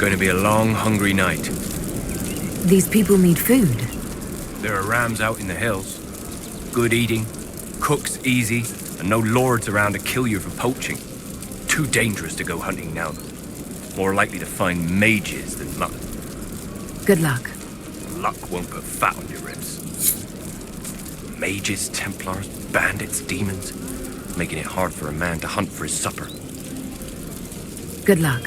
Going to be a long, hungry night. These people need food. There are rams out in the hills. Good eating, cooks easy, and no lords around to kill you for poaching. Too dangerous to go hunting now, though. More likely to find mages than mutton. Good luck. Luck won't put fat on your ribs. Mages, Templars, bandits, demons, making it hard for a man to hunt for his supper. Good luck.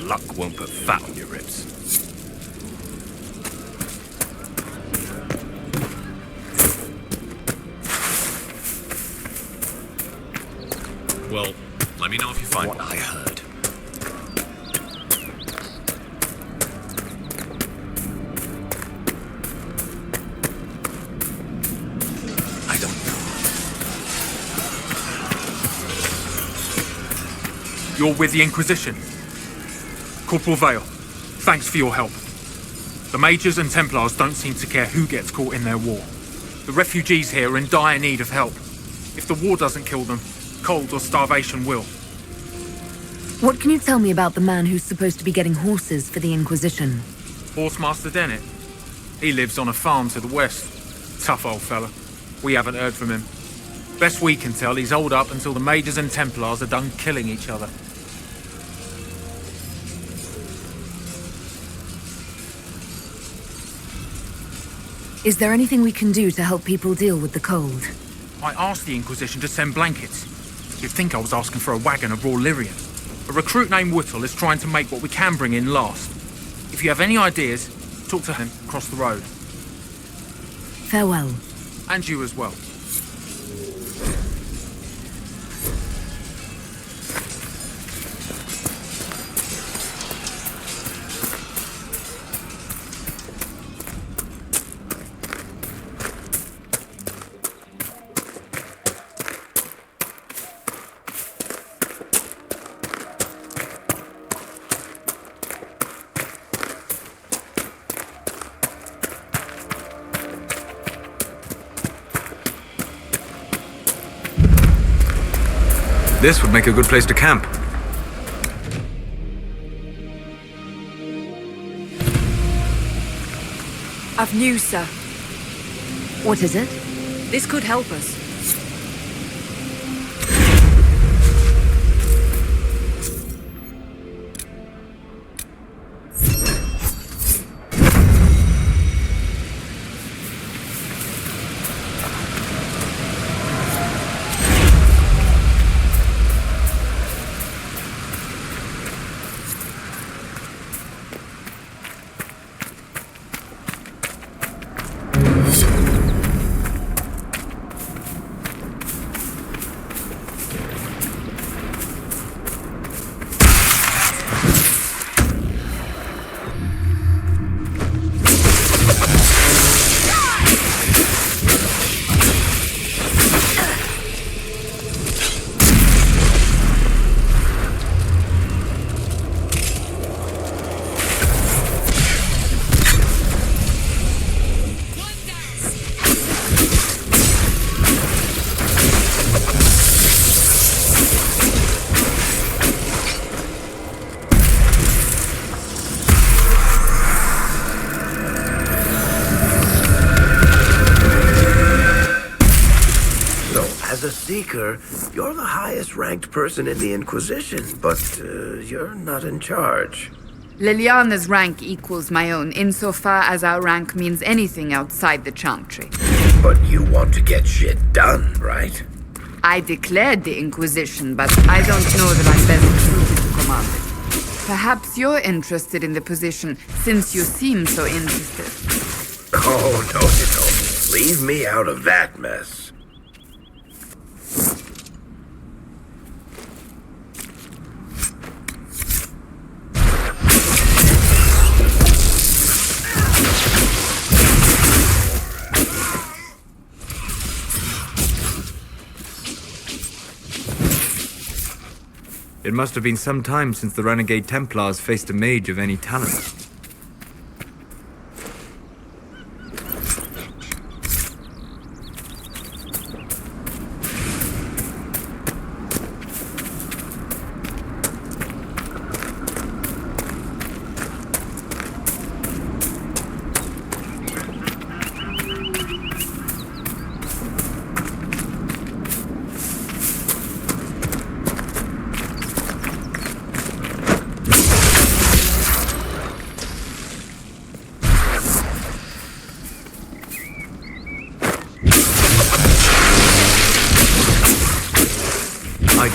Luck won't put fat on your ribs. Well, let me know if you find what I heard. I don't know. You're with the Inquisition. Corporal Vale, thanks for your help. The Mages and Templars don't seem to care who gets caught in their war. The refugees here are in dire need of help. If the war doesn't kill them, cold or starvation will. What can you tell me about the man who's supposed to be getting horses for the Inquisition? Horsemaster Dennett. He lives on a farm to the west. Tough old fella. We haven't heard from him. Best we can tell, he's holed up until the Mages and Templars are done killing each other. Is there anything we can do to help people deal with the cold? I asked the Inquisition to send blankets. You'd think I was asking for a wagon of raw lyrium. A recruit named Whittle is trying to make what we can bring in last. If you have any ideas, talk to him across the road. Farewell. And you as well. This would make a good place to camp. I've news, sir. What is it? This could help us. Seeker, you're the highest-ranked person in the Inquisition, but you're not in charge. Liliana's rank equals my own, insofar as our rank means anything outside the Chantry. But you want to get shit done, right? I declared the Inquisition, but I don't know that I'm best suited to command it. Perhaps you're interested in the position, since you seem so interested. Oh, no. Leave me out of that mess. It must have been some time since the Renegade Templars faced a mage of any talent.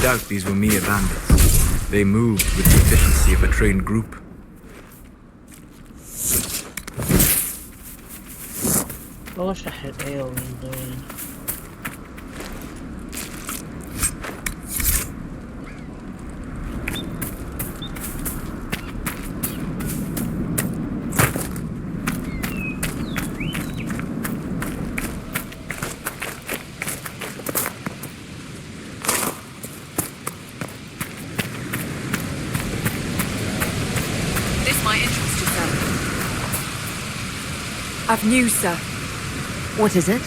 doubt these were mere bandits. They moved with the efficiency of a trained group. I wish I had Aeol's doing. This might interest you, sir. I've news, sir. What is it?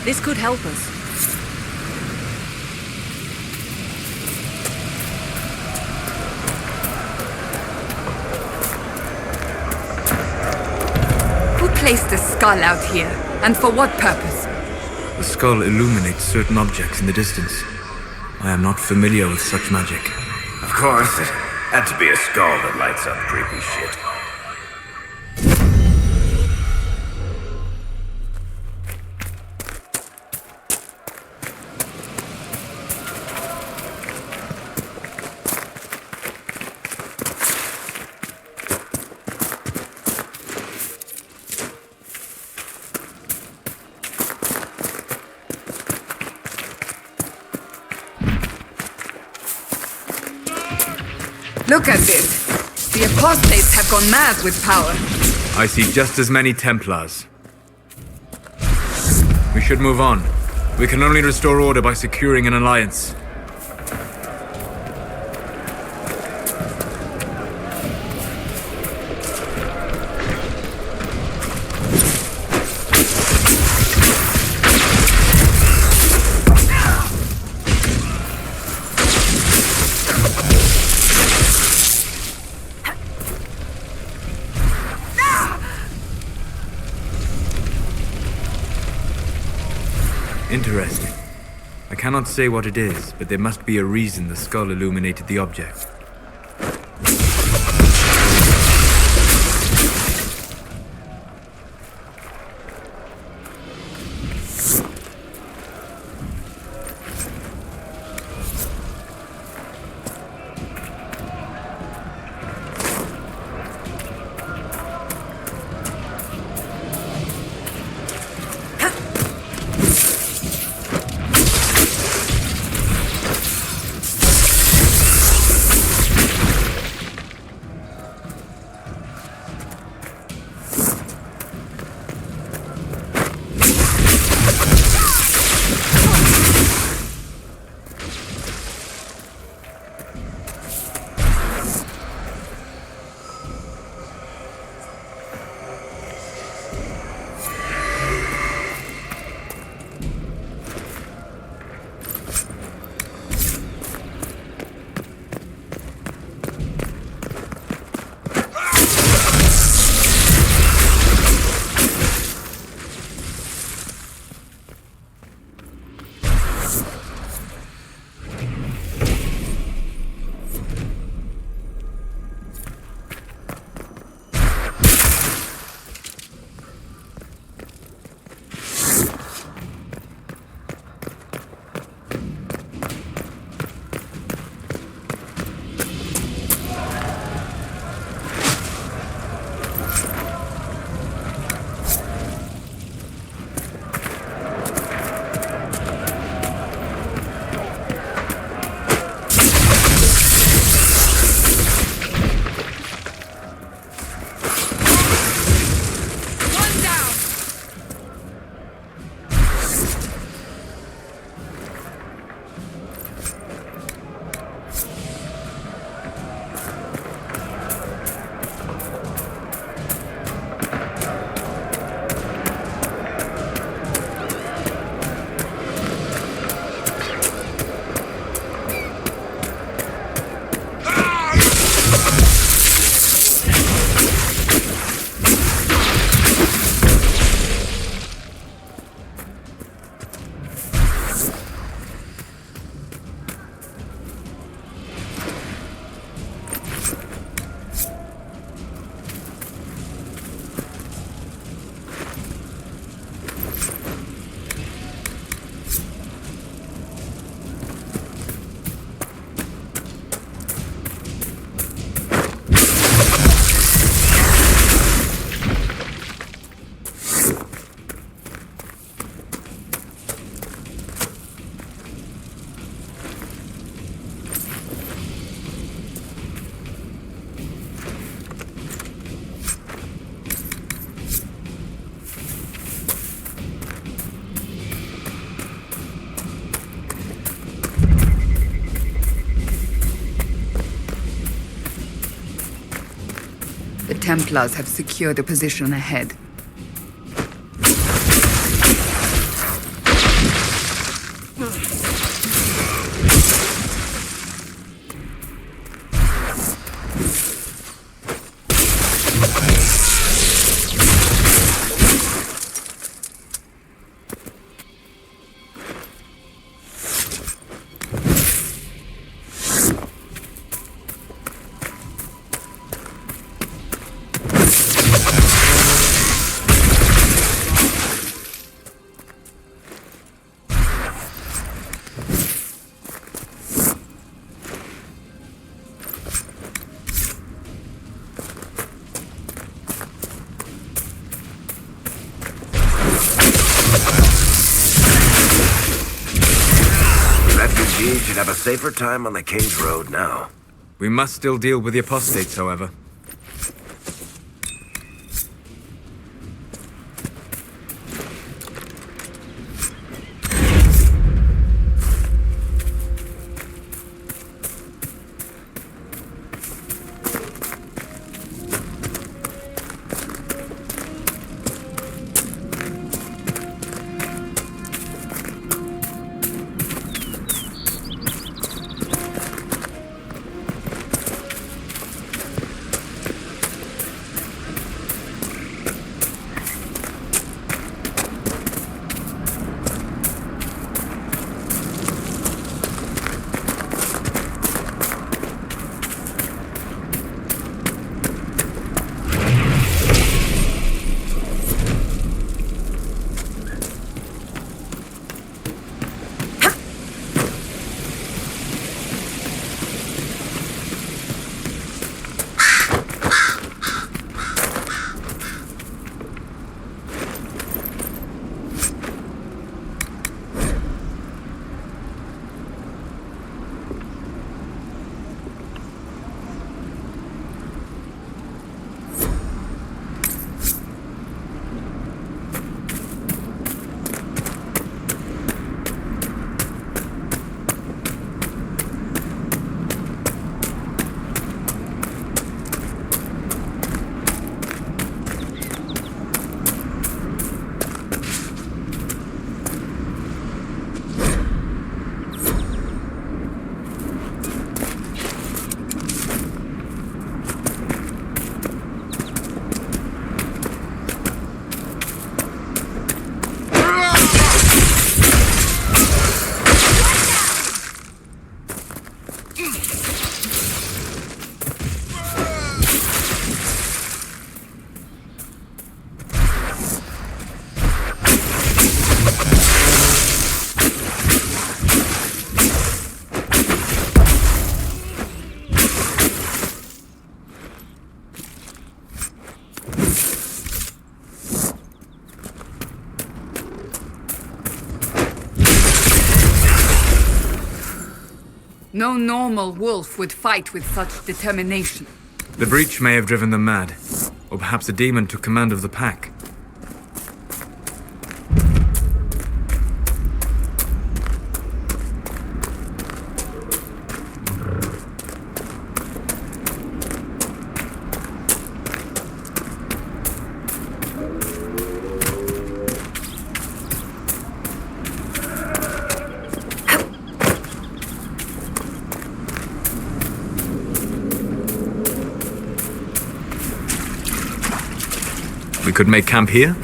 This could help us. Who placed a skull out here? And for what purpose? The skull illuminates certain objects in the distance. I am not familiar with such magic. Of course, it had to be a skull that lights up creepy shit. Look at this. The apostates have gone mad with power. I see just as many Templars. We should move on. We can only restore order by securing an alliance. Interesting. I cannot say what it is, but there must be a reason the skull illuminated the object. The Templars have secured a position ahead. Refugees should have a safer time on the King's Road now. We must still deal with the apostates, however. No normal wolf would fight with such determination. The breach may have driven them mad. Or perhaps a demon took command of the pack. We could make camp here?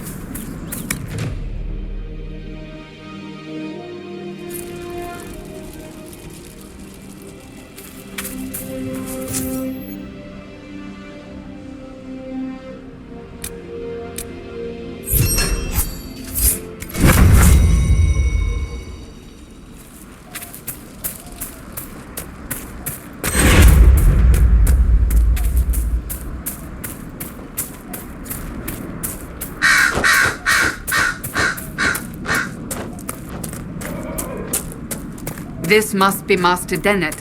This must be Master Dennett.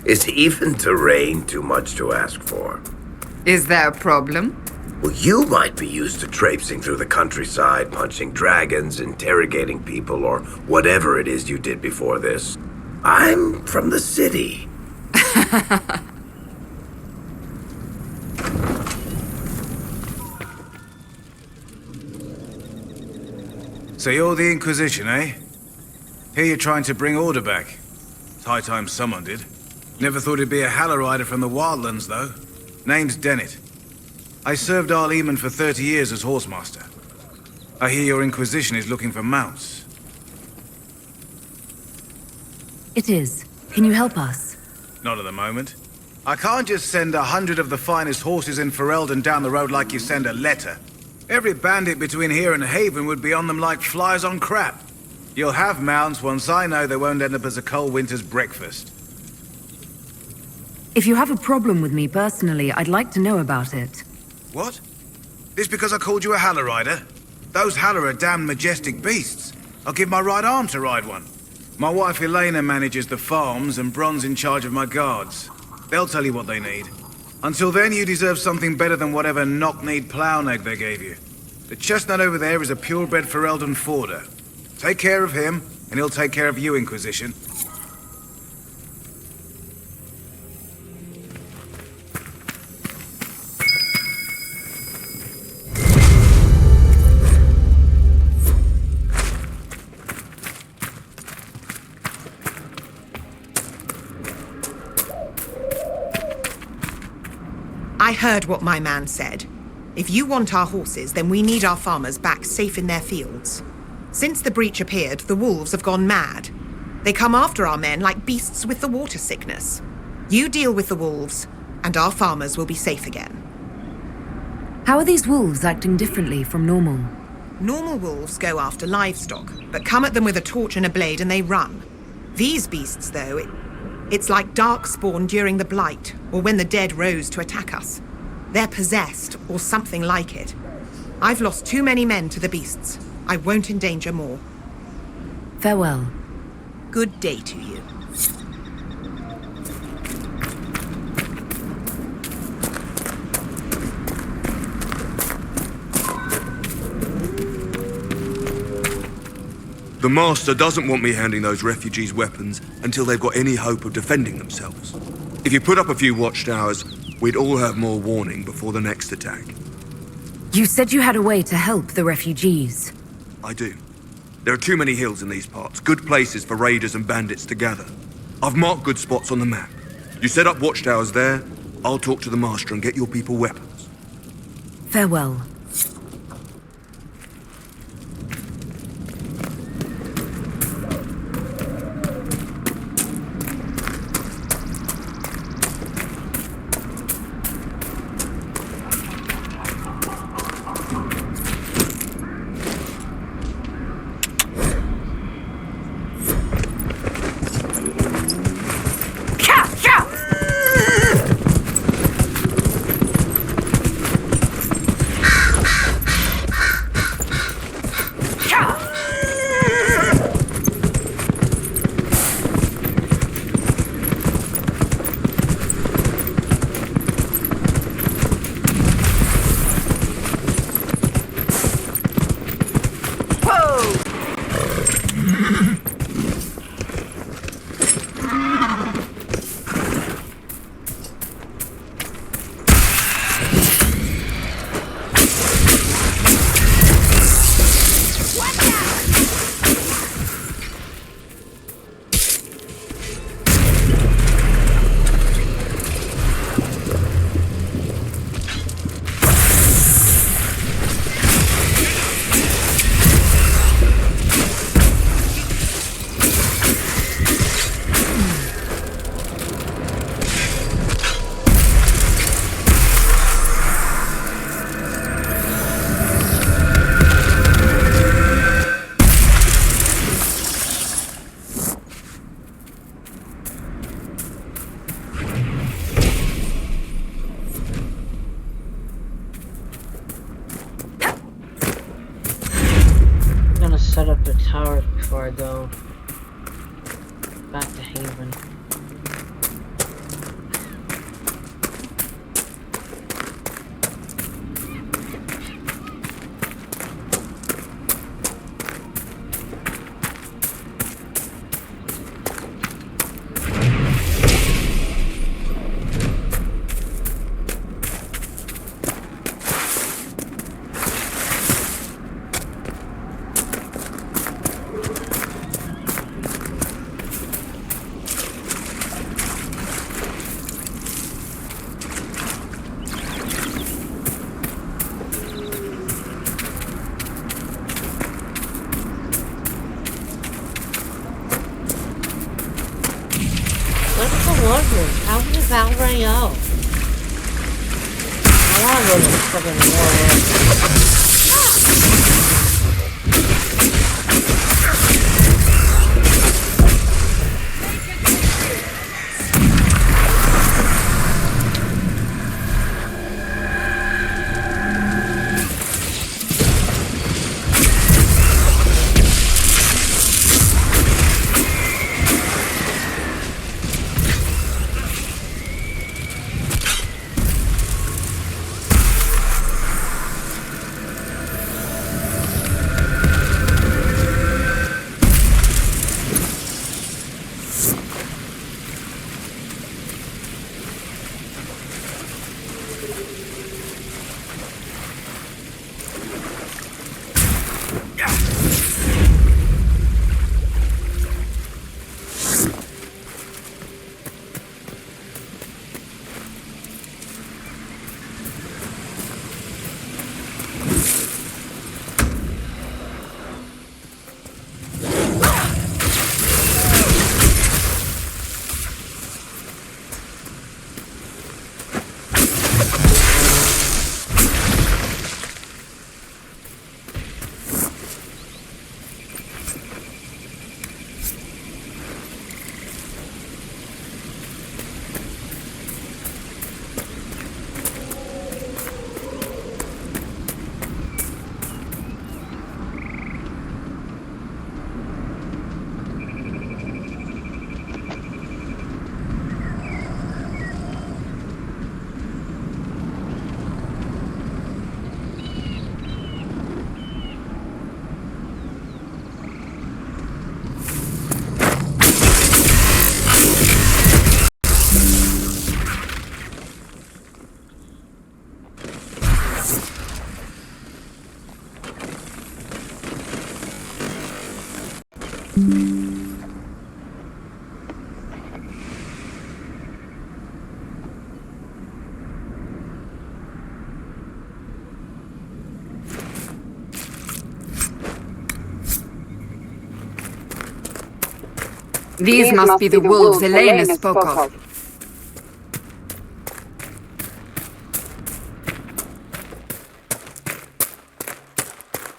Is even terrain too much to ask for? Is there a problem? Well, you might be used to traipsing through the countryside, punching dragons, interrogating people, or whatever it is you did before this. I'm from the city. So you're the Inquisition, eh? Here you're trying to bring order back. It's high time someone did. Never thought it'd be a Hallow-Rider from the Wildlands, though. Name's Dennett. I served Arleman for 30 years as Horsemaster. I hear your Inquisition is looking for mounts. It is. Can you help us? Not at the moment. I can't just send 100 of the finest horses in Ferelden down the road like you send a letter. Every bandit between here and Haven would be on them like flies on crap. You'll have mounts once I know they won't end up as a cold winter's breakfast. If you have a problem with me personally, I'd like to know about it. What? This because I called you a Hallow-Rider? Those Hallow are damn majestic beasts. I'll give my right arm to ride one. My wife Elena manages the farms and Bron's in charge of my guards. They'll tell you what they need. Until then, you deserve something better than whatever knock-kneed plow-neck they gave you. The chestnut over there is a purebred Ferelden forder. Take care of him, and he'll take care of you, Inquisition. I heard what my man said. If you want our horses, then we need our farmers back safe in their fields. Since the breach appeared, the wolves have gone mad. They come after our men like beasts with the water sickness. You deal with the wolves, and our farmers will be safe again. How are these wolves acting differently from normal? Normal wolves go after livestock, but come at them with a torch and a blade and they run. These beasts, though, it's like Darkspawn during the Blight, or when the dead rose to attack us. They're possessed, or something like it. I've lost too many men to the beasts. I won't endanger more. Farewell. Good day to you. The Master doesn't want me handing those refugees weapons until they've got any hope of defending themselves. If you put up a few watchtowers, we'd all have more warning before the next attack. You said you had a way to help the refugees. I do. There are too many hills in these parts, good places for raiders and bandits to gather. I've marked good spots on the map. You set up watchtowers there, I'll talk to the Master and get your people weapons. Farewell. Set up the tower before I go back to Haven. already out. I wanna go to fucking war. These must be the wolves Elena spoke of.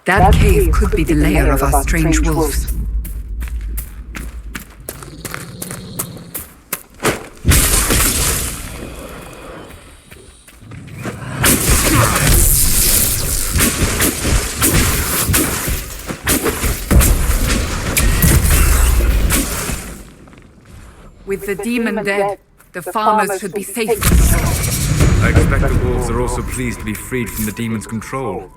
That cave could be the lair of our strange wolves. With the demon dead, the farmers should be safe. I expect the wolves are also pleased to be freed from the demon's control.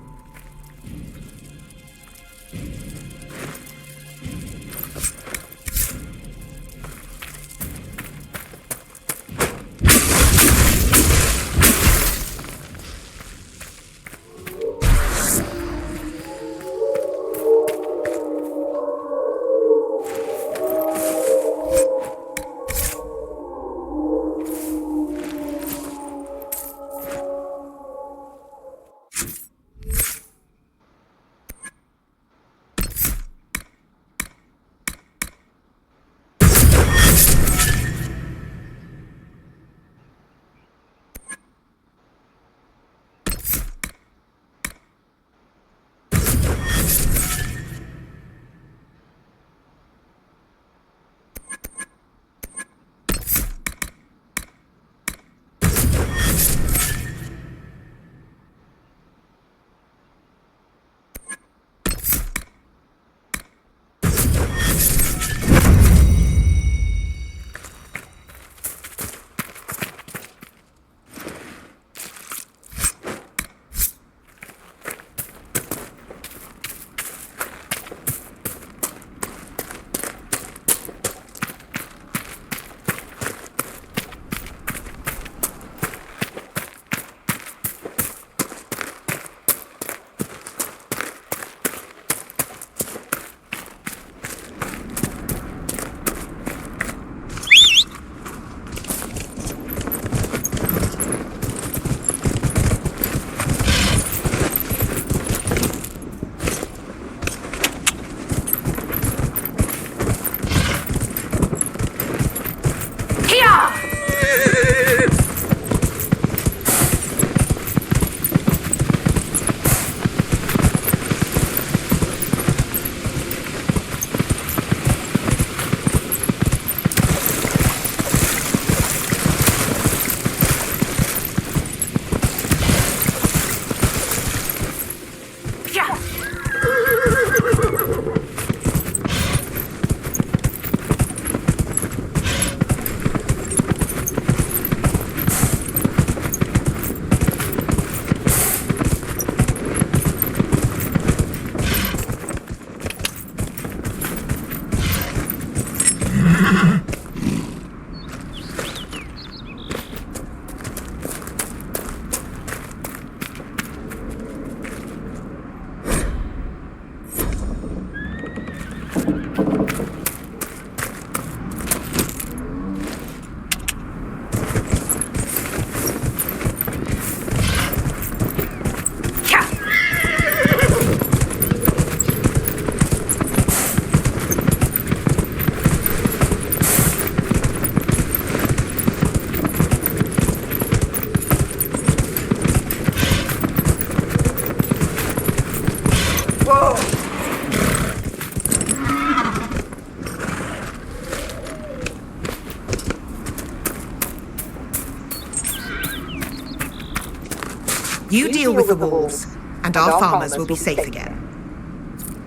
You deal with the wolves, and our farmers will be safe again.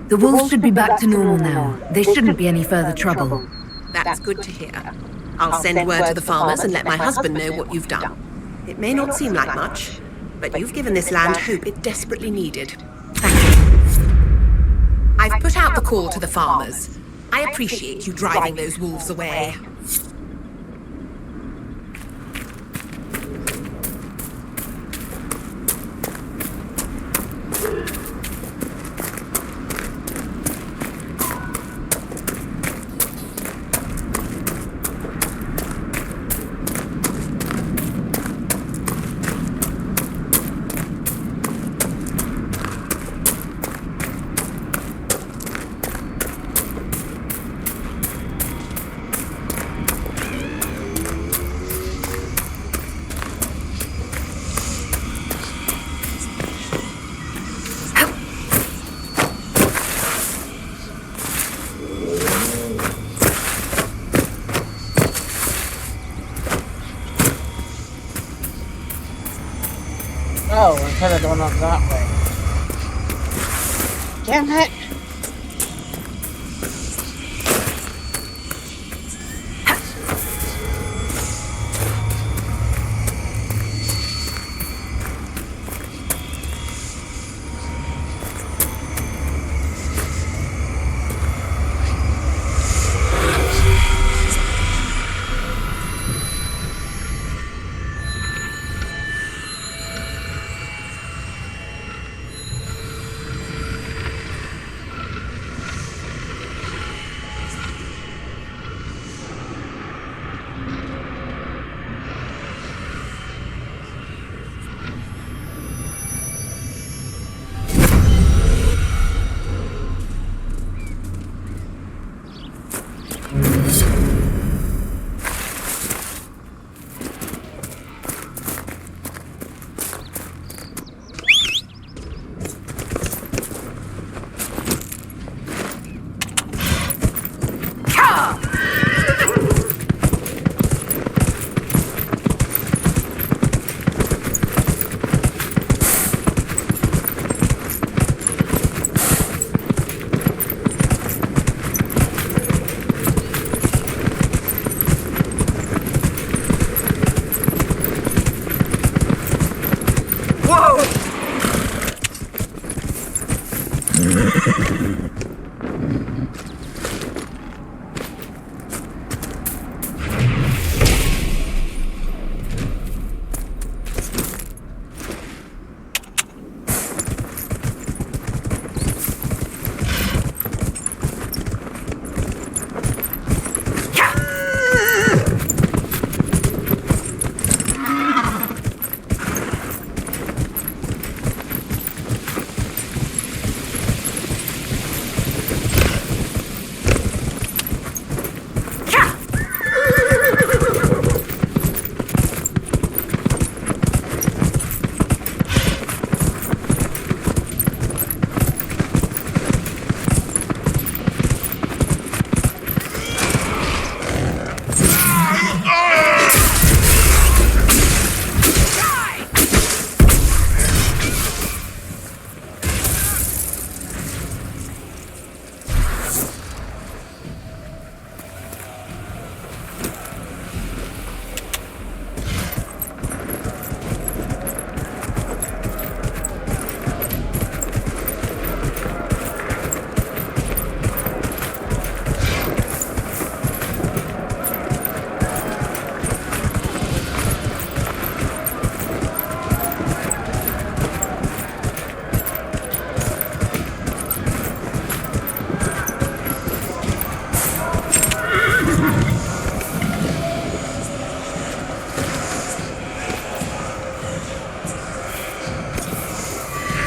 The wolves should be back to normal now. There shouldn't be any further trouble. That's good to hear. I'll send word to the farmers and let my husband know what you've done. It may not seem like much, but you've given this land hope it desperately needed. Thank you. I've put out the call to the farmers. I appreciate you driving those wolves away. Oh, I could have gone up that way. Damn it!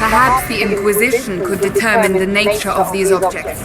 Perhaps the Inquisition could determine the nature of these objects.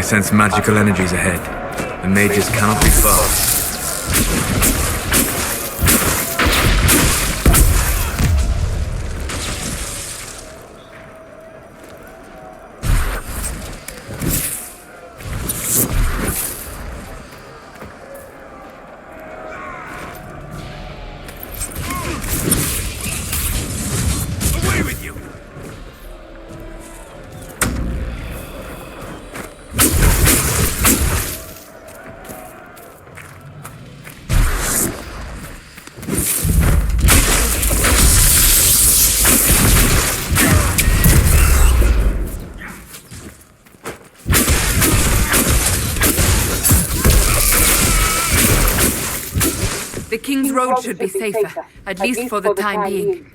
sense magical energies ahead. The mages cannot be far. The King's Road should be safer, at least for the time being.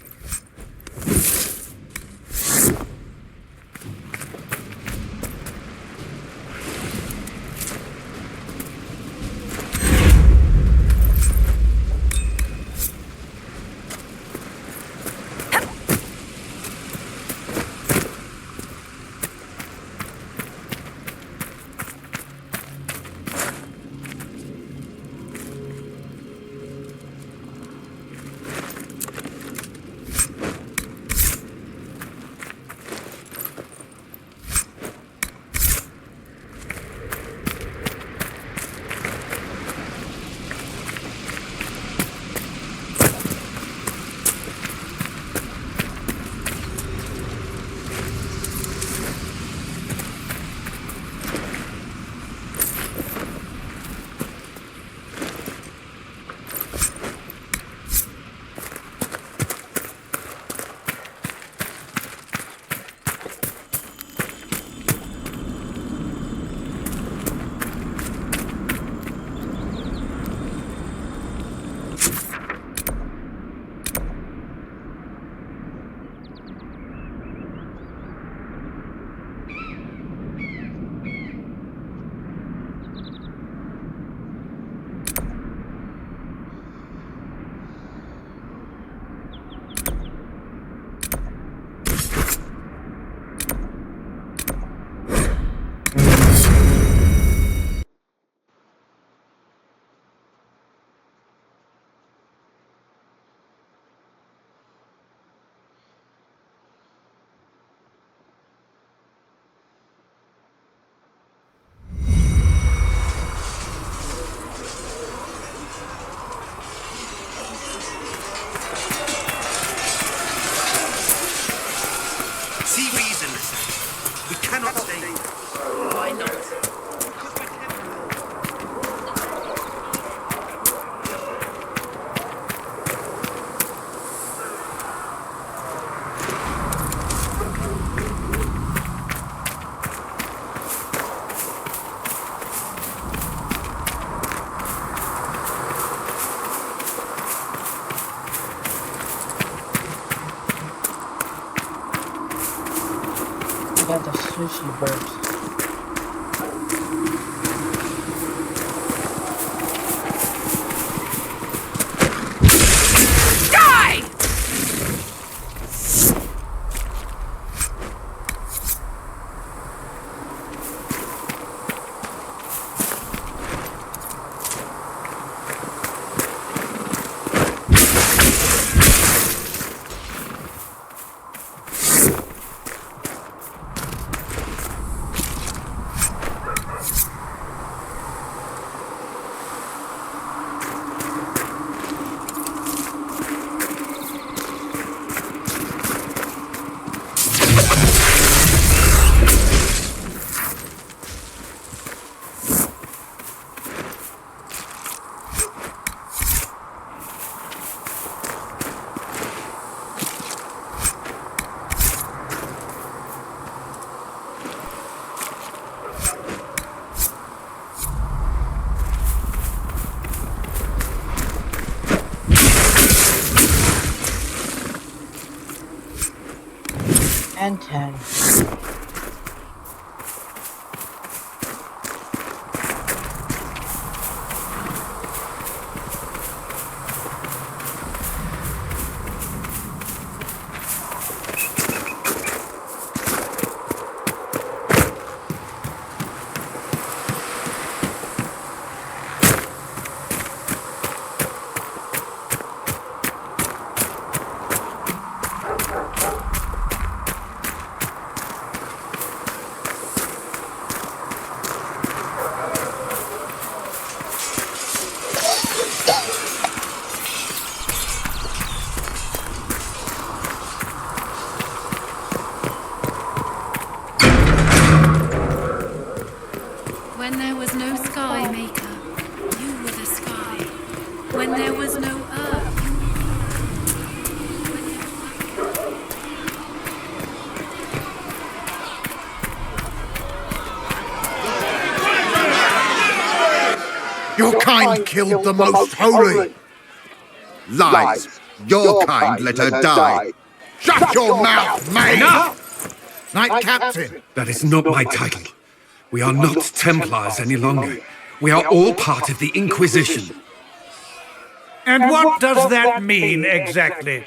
Got the sushi burps. And 10. when there was no earth. Your kind killed the most holy. Lies. Your kind let her die. Shut your mouth, maid! Enough! Knight Captain. That is not my title. We are not Templars any longer. We are all part of the Inquisition. And what does that mean exactly?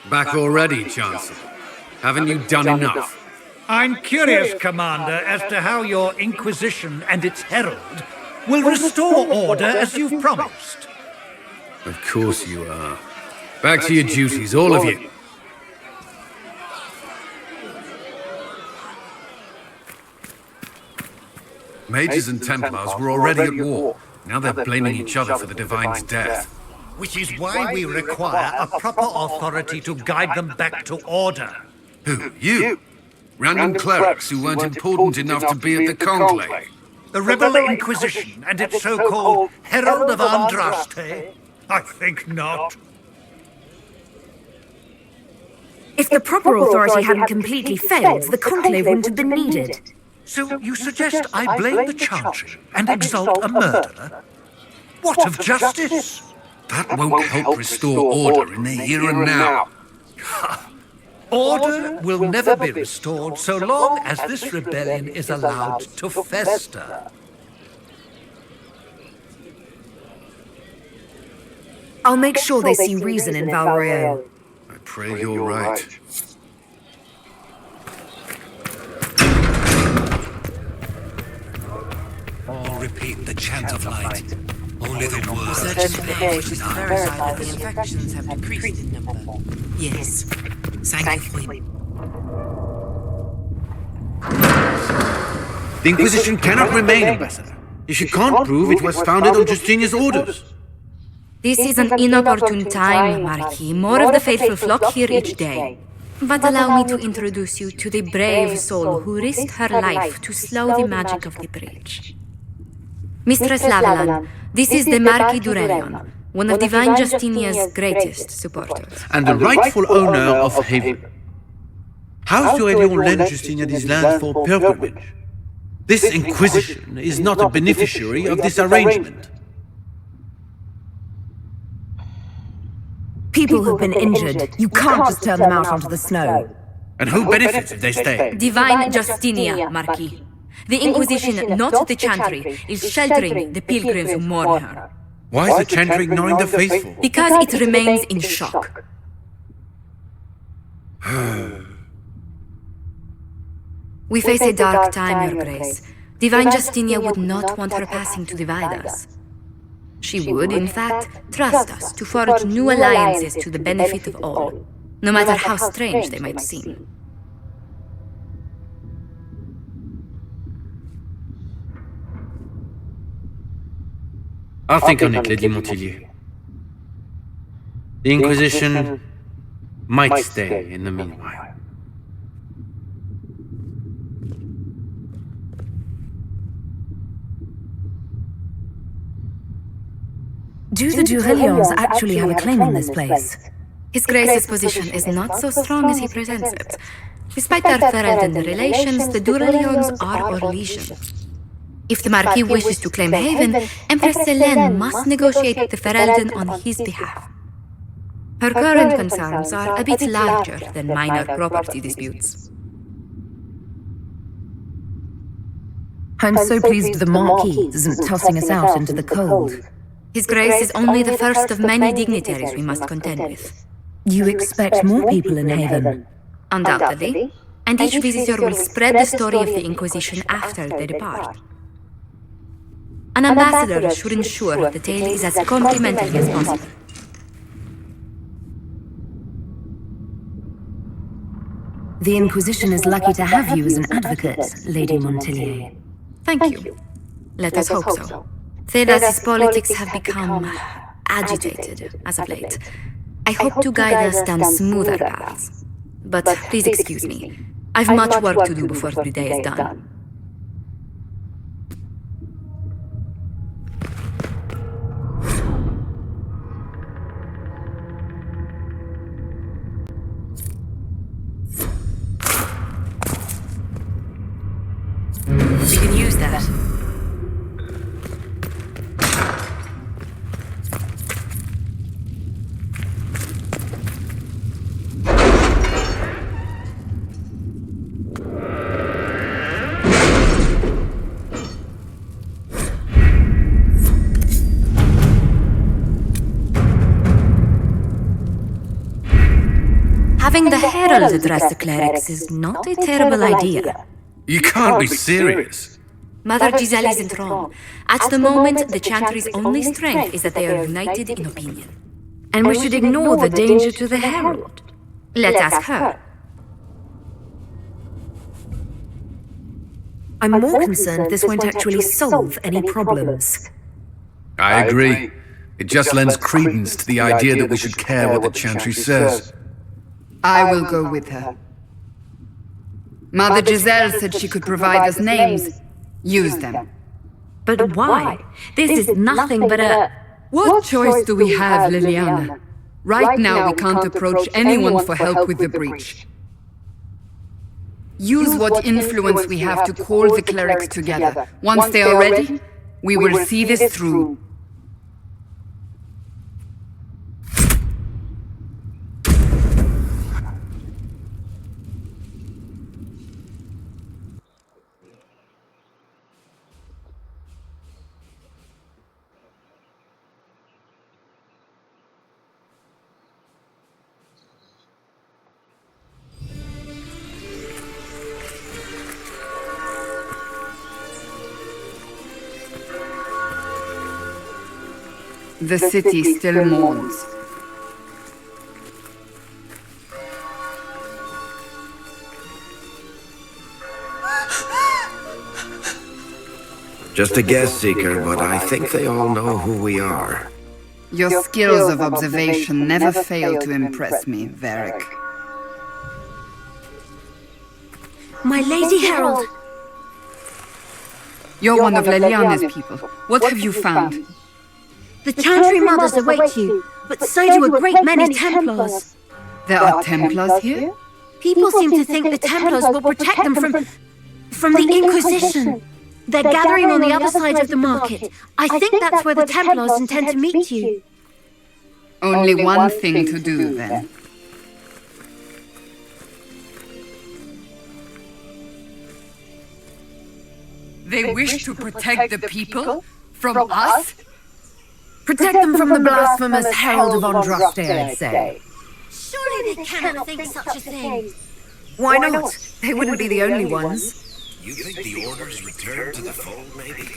Back already, Chancellor. Haven't you done enough? I'm curious, Commander, as to how your Inquisition and its herald will restore order as you've promised. Of course you are. Back to your duties, all of you. Mages and Templars were already at war. Now they're blaming each other for the Divine's death. Which is why we require a proper authority to guide them back to order. Who? You? Random clerics who weren't important enough to be at the conclave. The Rebel Inquisition and its so-called Herald of Andraste? I think not. If the proper authority hadn't completely failed, the conclave wouldn't have been needed. So you suggest I blame the Chantry and exalt a murderer? What of justice? That won't help restore order in the here and now. Order will never be restored so long as this rebellion is allowed to fester. I'll make sure they see reason in Val Royeaux. I pray you're right. All repeat the chant of light. Only the word. Research today is to verify that the infections have decreased in number. Yes. Thankfully. The Inquisition cannot remain, Ambassador. If you can't prove it was founded on Justinian's orders. This is an inopportune time, Marquis. More of the faithful flock here each day. But allow me to introduce you to the brave soul who risked her life to slow the magic of the breach. Mistress Lavelan, this is the Marquis d'Aurelion, one of Divine Justinia's greatest supporters. And the rightful owner of Haven. How d'Aurelion lend Justinia this land for pilgrimage? This Inquisition is not a beneficiary of this arrangement. People who've been injured. You can't just turn them out onto the snow. And who benefits if they stay? Divine Justinia, Marquis. The Inquisition, not the Chantry, is sheltering the pilgrims who mourn her. Why is the Chantry ignoring the faithful? Because it remains in shock. We face a dark time, Your Grace. Divine Justinia would not want her passing to divide us. She would, in fact, trust us to forge new alliances to the benefit of all, no matter how strange they might seem. I'll think on it, Lady Montillier. The Inquisition might stay in the meanwhile. Do the d'Aurelions actually have a claim on this place? His Grace's position is not so strong as he presents it. Despite their Ferelden relations, the d'Aurelions are Orlesian. If the Marquis wishes to claim Haven, Empress Selene must negotiate with the Ferelden on his behalf. Her current concerns are a bit larger than minor property disputes. I'm so pleased the Marquis isn't tossing us out into the cold. His Grace is only the first of many dignitaries we must contend with. You expect more people in Haven? Undoubtedly. And each visitor will spread the story of the Inquisition after they depart. An ambassador should ensure the tale is as complimentary as possible. The Inquisition is lucky to have you as an advocate, Lady Montillier. Thank you. Let us hope so. Thedas's politics have become agitated as of late. I hope to guide us down smoother paths. But please excuse me. I've much work to do before the day is done. Having the Herald address the clerics is not a terrible idea. You can't be serious. Mother Giselle isn't wrong. At the moment, the Chantry's only strength is that they are united in opinion. And we should ignore the danger to the Herald. Let's ask her. I'm more concerned this won't actually solve any problems. I agree. It just lends credence to the idea that we should care what the Chantry says. I will go with her. Mother Giselle said she could provide us names. Use them. But why? This is nothing but a... What choice do we have, Liliana? Right now we can't approach anyone for help with the breach. Use what influence we have to call the clerics together. Once they are ready, we will see this through. The city still mourns. Just a guess, Seeker, but I think they all know who we are. Your skills of observation never fail to impress me, Varric. My Lady Herald! You're one of Leliana's people. What have you found? The Chantry Mothers await you, but so do a great many Templars. There are Templars here? People seem to think the Templars will protect them from the Inquisition. They're gathering on the other side of the market. I think that's where the Templars intend to meet you. Only one thing to do, then. They wish to protect the people? From us? Protect them from the blasphemous Herald of Andraste, I'd say. Surely they cannot think such a thing. Why not? They wouldn't be the only ones. You think the Order's returned to the fold, maybe?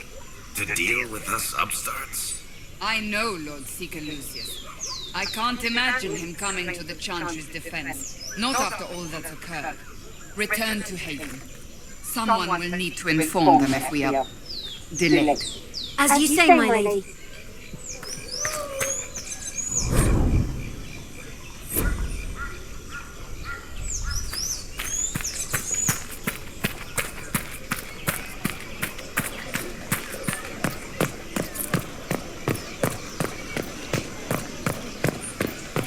To deal with us upstarts? I know Lord Seeker Lucius. I can't imagine him coming to the Chantry's defense, not after all that's occurred. Return to Haven. Someone will need to inform them if we are delayed. As you say, my lady.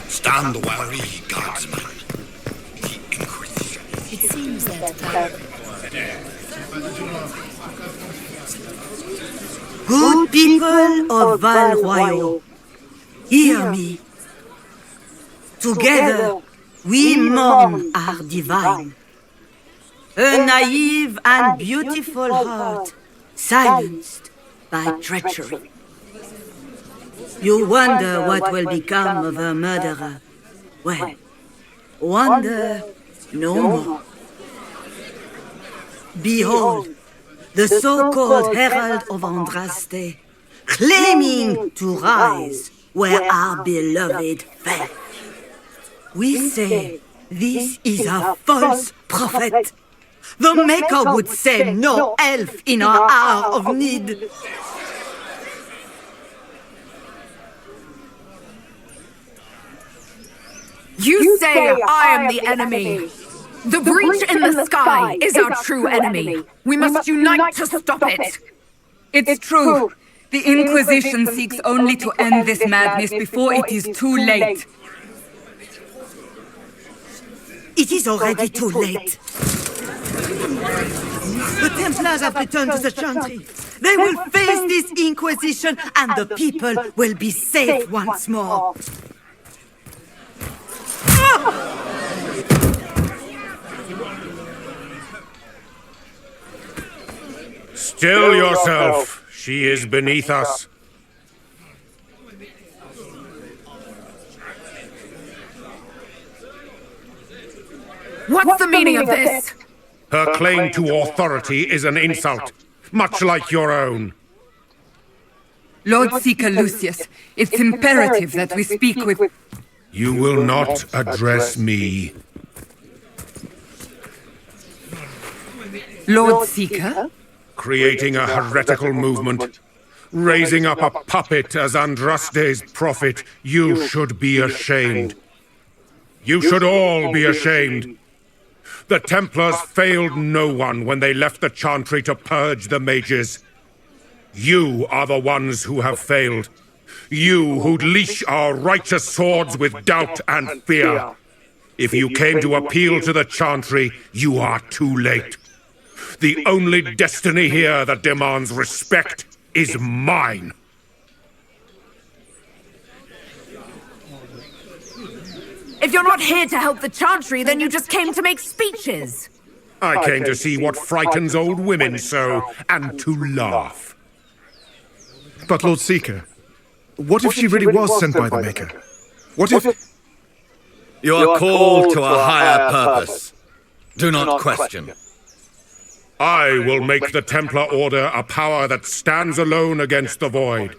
Stand wary, guardsman. The Inquisition. It seems that... Good people of Val Royal, hear me. Together, we mourn our divine. A naive and beautiful heart, silenced by treachery. You wonder what will become of a murderer. Well, wonder no more. Behold, the so-called Herald of Andraste, claiming to rise where our beloved fell. We say this is a false prophet. The Maker would send no elf in our hour of need. You say I am the enemy. The breach in the sky is our true enemy. We must unite to stop it. It's true. The Inquisition seeks only to end this madness before it is too late. It is already too late. The Templars have returned to the Chantry. They will face this Inquisition and the people will be safe once more. Still yourself. She is beneath us. What's the meaning of this? Her claim to authority is an insult, much like your own. Lord Seeker Lucius, it's imperative that we speak with... You will not address me. Lord Seeker? Creating a heretical movement, raising up a puppet as Andraste's prophet, you should be ashamed. You should all be ashamed. The Templars failed no one when they left the Chantry to purge the mages. You are the ones who have failed. You who'd leash our righteous swords with doubt and fear. If you came to appeal to the Chantry, you are too late. The only destiny here that demands respect is mine. If you're not here to help the Chantry, then you just came to make speeches. I came to see what frightens old women so, and to laugh. But Lord Seeker, what if she really was sent by the Maker? What if... You are called to a higher purpose. Do not question. I will make the Templar Order a power that stands alone against the Void.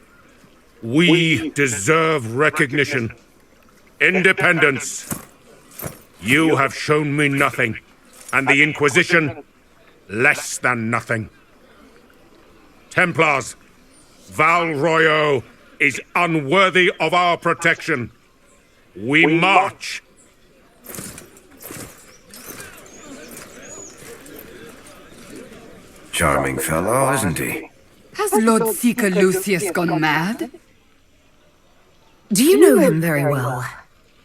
We deserve recognition. Independence. You have shown me nothing, and the Inquisition, less than nothing. Templars, Val Royo is unworthy of our protection. We march. Charming fellow, isn't he? Has Lord Seeker Lucius gone mad? Do you know him very well?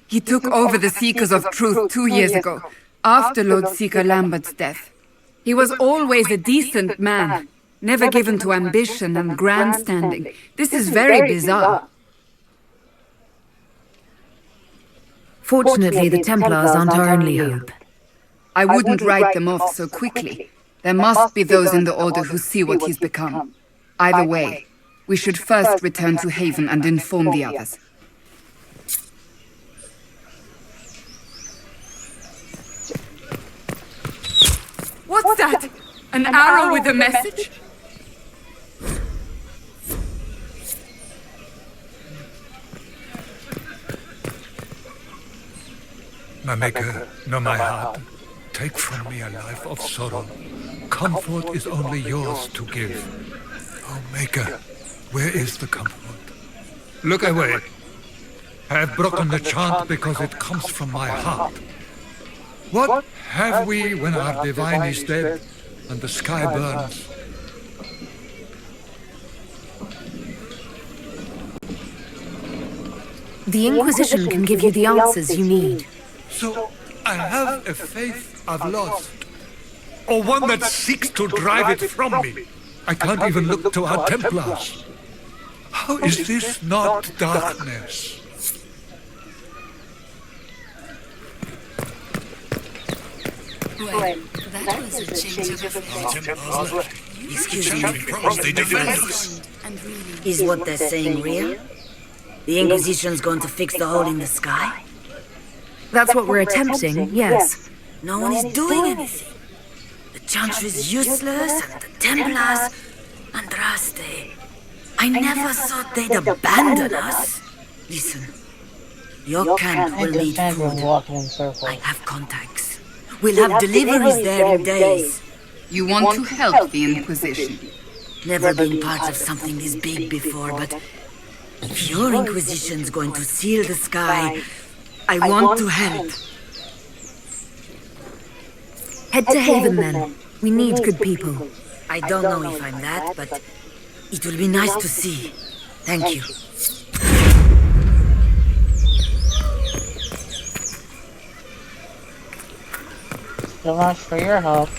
He took over the Seekers of Truth 2 years ago, after Lord Seeker Lambert's death. He was always a decent man, never given to ambition and grandstanding. This is very bizarre. Fortunately, the Templars aren't our only hope. I wouldn't write them off so quickly. There must be those in the Order who see what he's become. Either way, we should first return to Haven and inform the others. What's that? An arrow with a message? My Maker, know my heart. Take from me a life of sorrow. Comfort is only yours to give. Oh, Maker, where is the comfort? Look away. I have broken the chant because it comes from my heart. What have we when our divine is dead and the sky burns? The Inquisition can give you the answers you need. So I have a faith I've lost, or one that seeks to drive it from me. I can't even look to our Templars. How is this not darkness? Well, that was a change of affairs. Excuse me, they defend us. Is what they're saying real? The Inquisition's going to fix the hole in the sky? That's what we're attempting, yes. No one is doing anything. The Chantry's useless, and the Templars... Andraste. I never thought they'd abandon us. Listen, your camp will need food. I have contacts. We'll have deliveries there in days. You want to help the Inquisition? Never been part of something this big before, but if your Inquisition's going to seal the sky, I want to help. Head to Haven then. We need good people. I don't know if I'm that, but it will be nice to see. Thank you. So much for your help.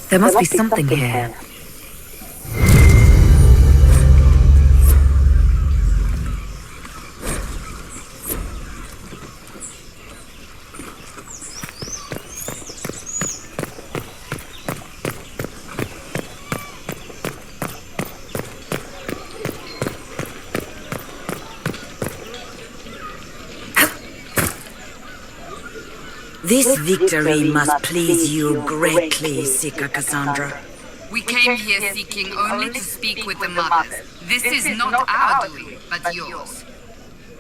There must be something here. This victory must please you greatly, Seeker Cassandra. We came here seeking only to speak with the mothers. This is not our doing, but yours.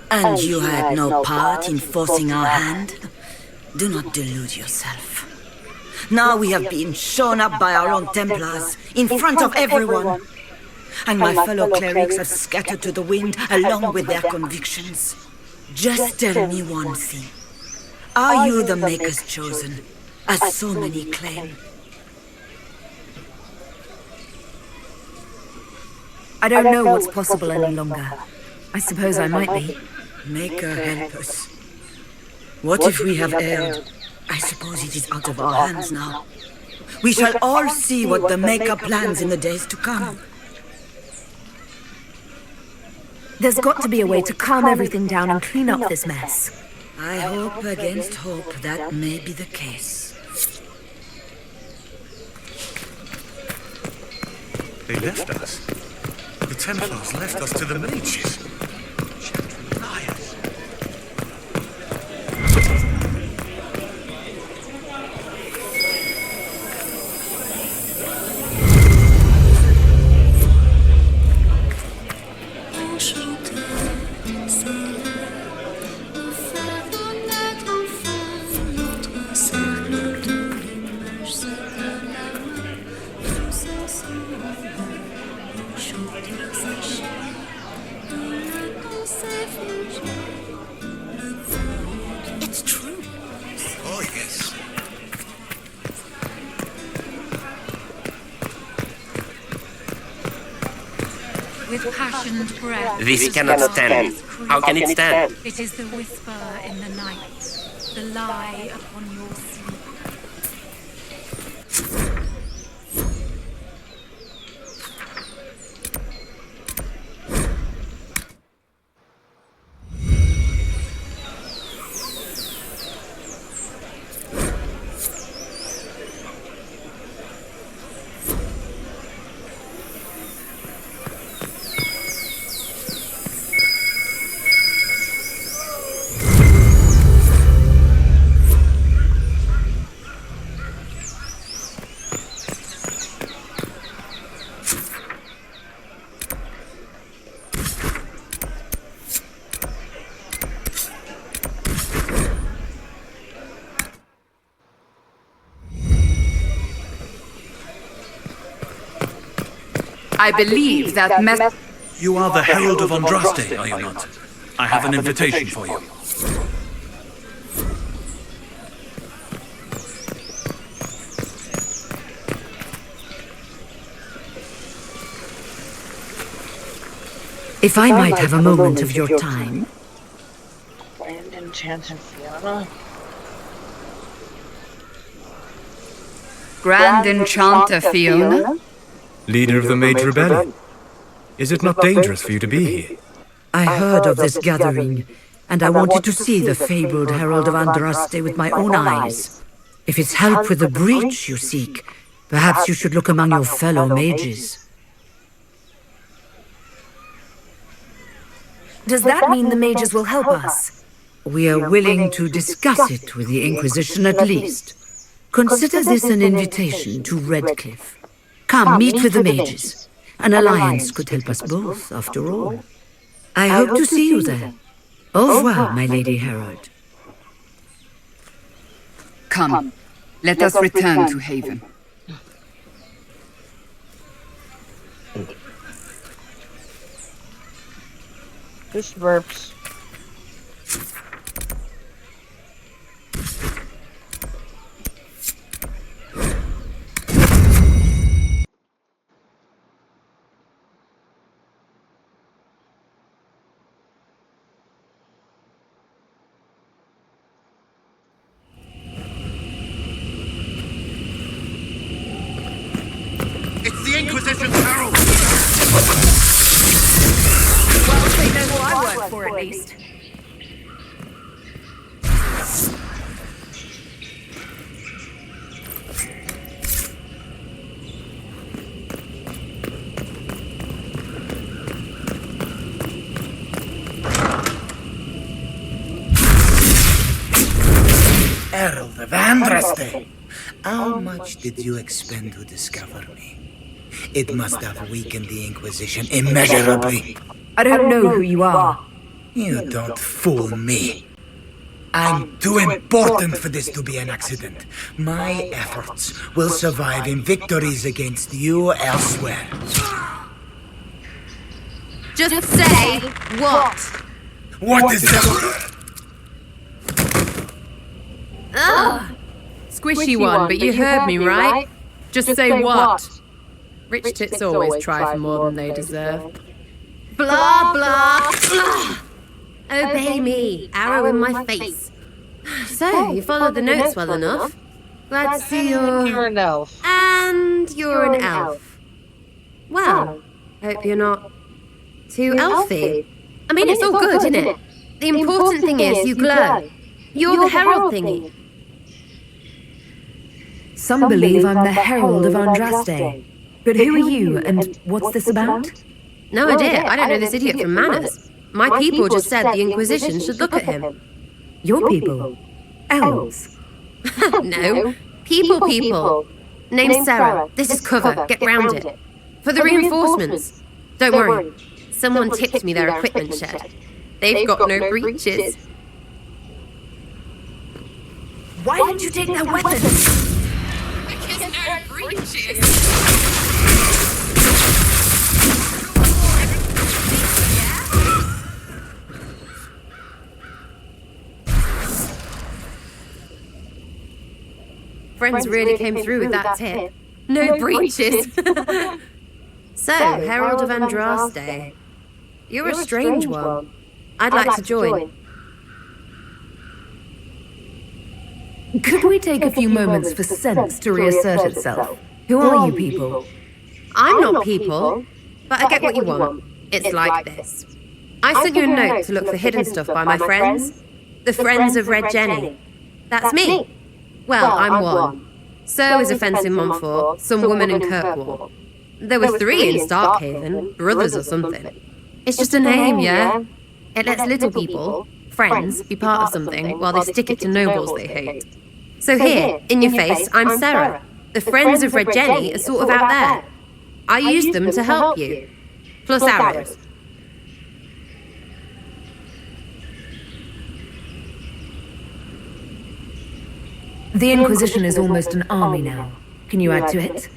And you had no part in forcing our hand? Do not delude yourself. Now we have been shown up by our own Templars, in front of everyone. And my fellow clerics have scattered to the wind along with their convictions. Just tell me one thing. Are you the Maker's chosen, as so many claim? I don't know what's possible any longer. I suppose I might be. Maker, help us. What if we have erred? I suppose it is out of our hands now. We shall all see what the Maker plans in the days to come. There's got to be a way to calm everything down and clean up this mess. I hope against hope that may be the case. They left us. The Templars left us to the mages. It's true. Oh, yes. With passionate breath. This cannot stand. How can it stand? It is the whisper in the night, the lie upon your sleep. I believe that You are the Herald of Andraste, are you not? I have an invitation for you. If I might have a moment of your time. Grand Enchanter Fiona. Grand Enchanter Fiona? Leader of the Mage Rebellion. Is it not dangerous for you to be here? I heard of this gathering, and I wanted to see the fabled Herald of Andraste with my own eyes. If it's help with the breach you seek, perhaps you should look among your fellow mages. Does that mean the mages will help us? We are willing to discuss it with the Inquisition at least. Consider this an invitation to Redcliffe. Come, meet with the mages. An alliance could help us both, after all. I hope to see you there. Au revoir, my Lady Herald. Come, let us return to Haven. Just burps. It's the Inquisition's herald! Well, they know who I work for, at least. Herald of Andraste. How much did you expend to discover me? It must have weakened the Inquisition immeasurably. I don't know who you are. You don't fool me. I'm too important for this to be an accident. My efforts will survive in victories against you elsewhere. Just say what? What is that? Ugh. Squishy one, but you heard me, right? Just say what? Rich tits always try for more than they deserve. Blah, blah, blah. Obey me, arrow in my face. So, you followed the notes well enough. Glad to see You're an elf. And you're an elf. Well, hope you're not too elfy. I mean, it's all good, isn't it? The important thing is you glow. You're the herald thingy. Some believe I'm the Herald of Andraste. But who are you, and what's this about? No idea. I don't know this idiot from Manners. My people just said the Inquisition should look at him. Your people? Elves? No. People. Name's Sarah. This is cover. Get round it. For the reinforcements. Don't worry. Someone tipped me their equipment shed. They've got no breaches. Why didn't you take their weapons? Because no breaches. Friends really came through with that tip. No breaches. So, Herald of Andraste. You're a strange one. I'd like to join. Could we take a few moments for sense to reassert itself? Who are you people? I'm not people, but I get what you want. It's like this. I sent you a note to look for hidden stuff by my friends. The Friends of Red Jenny. That's me. Well, I'm one. So is a fence in Montfort, some woman in Kirkwall. There were 3 in Starkhaven, brothers or something. It's just a name, yeah? It lets little people, friends, be part of something while they stick it to nobles they hate. So here, in your face, I'm Sarah. The Friends of Red Jenny are sort of out there. I used them to help you. Plus arrows. The Inquisition is almost an army now. Can you add to it?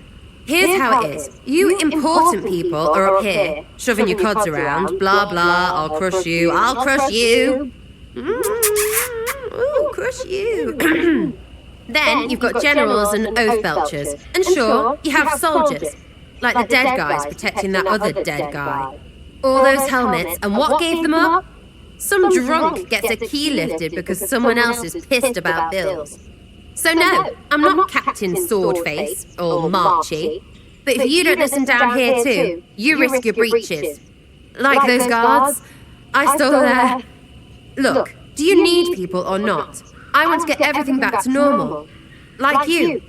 Here's how it is. You important people are up here, shoving your cods around, blah blah, I'll crush you, Ooh, crush you. Then you've got generals and oath belchers. And sure, you have soldiers, like the dead guys protecting that other dead guy. All those helmets, and what gave them up? Some drunk gets a key lifted because someone else is pissed about bills. So no, I'm not Captain Swordface or Marchy. But if you don't listen down here too, you risk your breeches. Like those guards, I stole their... Look, do you need people or not? I want to get everything back to normal. Like you.